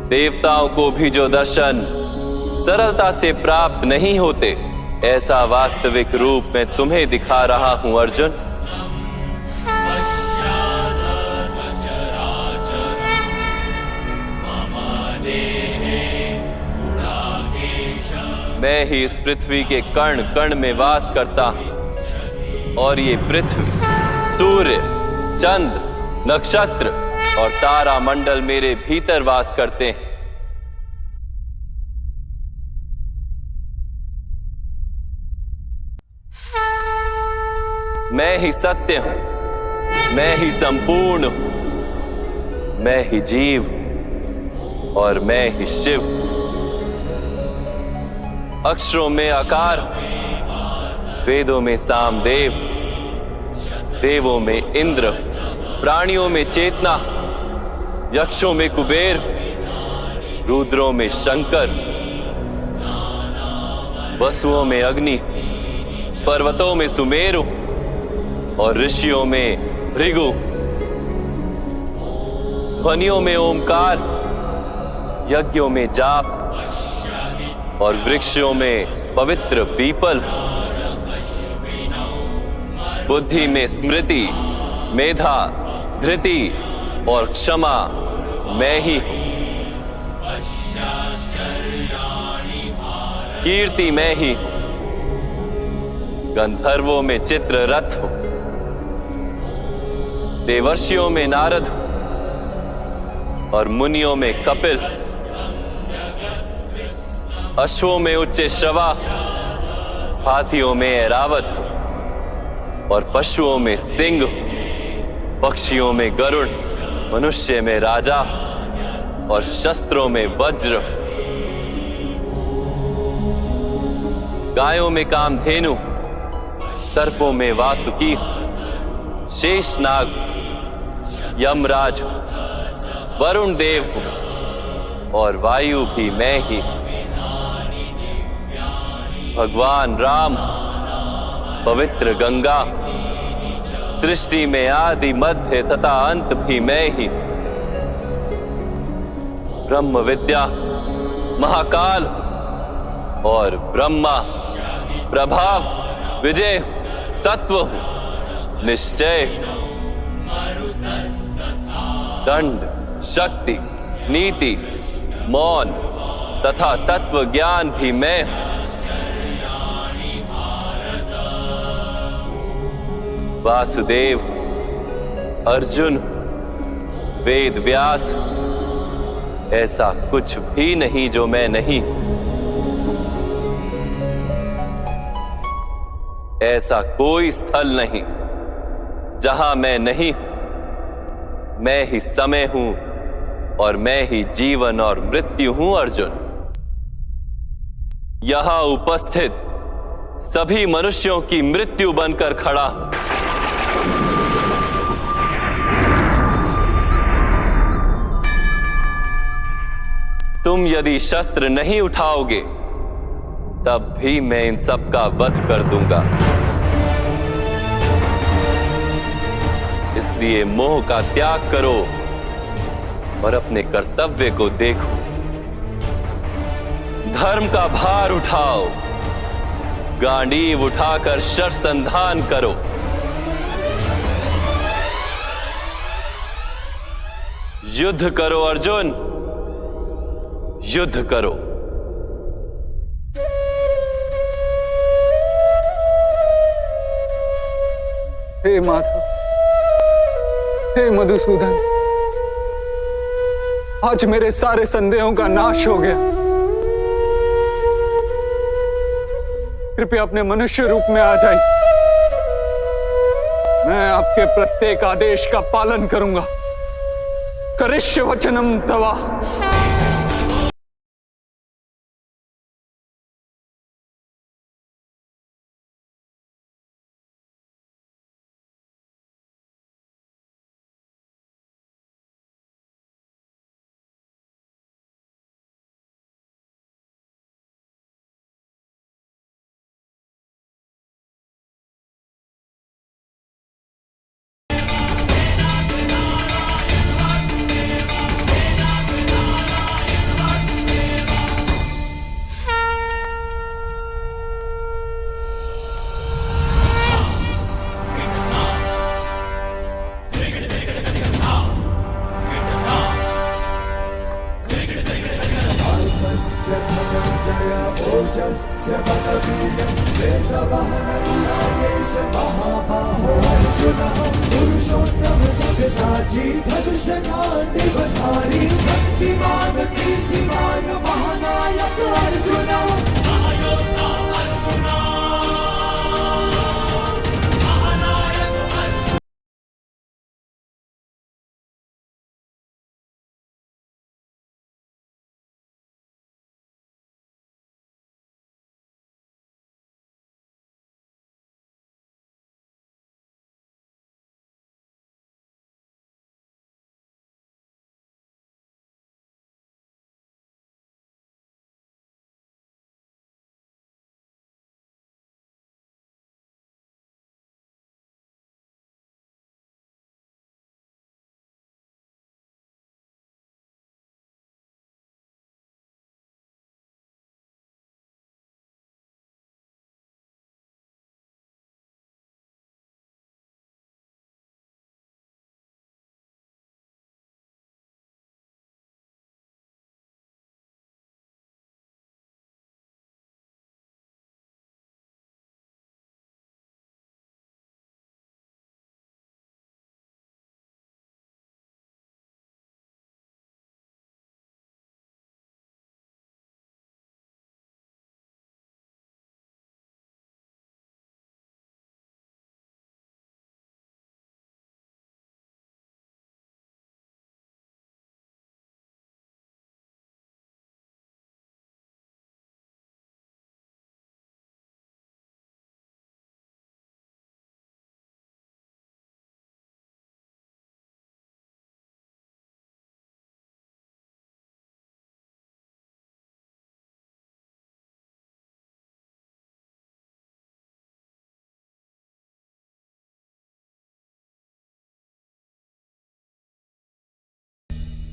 देवताओं को भी जो दर्शन सरलता से प्राप्त नहीं होते, ऐसा वास्तविक रूप में तुम्हें दिखा रहा हूं अर्जुन। मैं ही इस पृथ्वी के कण कण में वास करता हूं और ये पृथ्वी, सूर्य, चंद्र, नक्षत्र और तारा मंडल मेरे भीतर वास करते हैं। मैं ही सत्य हूं, मैं ही संपूर्ण हूं, मैं ही जीव और मैं ही शिव। अक्षरों में आकार, वेदों में सामदेव, देवों में इंद्र, प्राणियों में चेतना, यक्षों में कुबेर, रुद्रों में शंकर, वसुओं में अग्नि, पर्वतों में सुमेरु और ऋषियों में भृगु, ध्वनियों में ओमकार, यज्ञों में जाप और वृक्षों में पवित्र पीपल, बुद्धि में स्मृति मेधा, धृति और क्षमा मैं ही हूं। कीर्ति मैं ही हूं। गंधर्वों में चित्ररथ हूं। देवर्षियों में नारद हूं और मुनियों में कपिल। अश्वों में उच्च श्रवा, हाथियों में ऐरावत हूं और पशुओं में सिंह हूं। पक्षियों में गरुड़, मनुष्य में राजा और शस्त्रों में वज्र। गायों में कामधेनु, सर्पों में वासुकी, शेषनाग, यमराज, वरुण देव हूं और वायु भी मैं ही। भगवान राम, पवित्र गंगा, सृष्टि में आदि मध्य तथा अंत भी मैं ही। ब्रह्म विद्या, महाकाल और ब्रह्मा, प्रभाव, विजय, सत्व, निश्चय, दंड, शक्ति, नीति, मौन तथा तत्व ज्ञान भी मैं हूं। वासुदेव, अर्जुन, वेद व्यास, ऐसा कुछ भी नहीं जो मैं नहीं। ऐसा कोई स्थल नहीं जहां मैं नहीं हूं। मैं ही समय हूं और मैं ही जीवन और मृत्यु हूं अर्जुन। यहां उपस्थित सभी मनुष्यों की मृत्यु बनकर खड़ा हूं। तुम यदि शस्त्र नहीं उठाओगे तब भी मैं इन सब का वध कर दूंगा। इसलिए मोह का त्याग करो और अपने कर्तव्य को देखो। धर्म का भार उठाओ, गांडीव उठाकर शरसंधान करो। युद्ध करो अर्जुन, युद्ध करो। हे माधव, हे मधुसूदन, आज मेरे सारे संदेहों का नाश हो गया। कृपया अपने मनुष्य रूप में आ जाइए। मैं आपके प्रत्येक आदेश का पालन करूंगा। करिष्य वचनम तवा। ओजस्य बलवीर्यं श्वेतवाहनगुणाकेश महाबाहो अर्जुनः पुरुषोत्तम सव्यसाची धनुषधारी शक्तिमान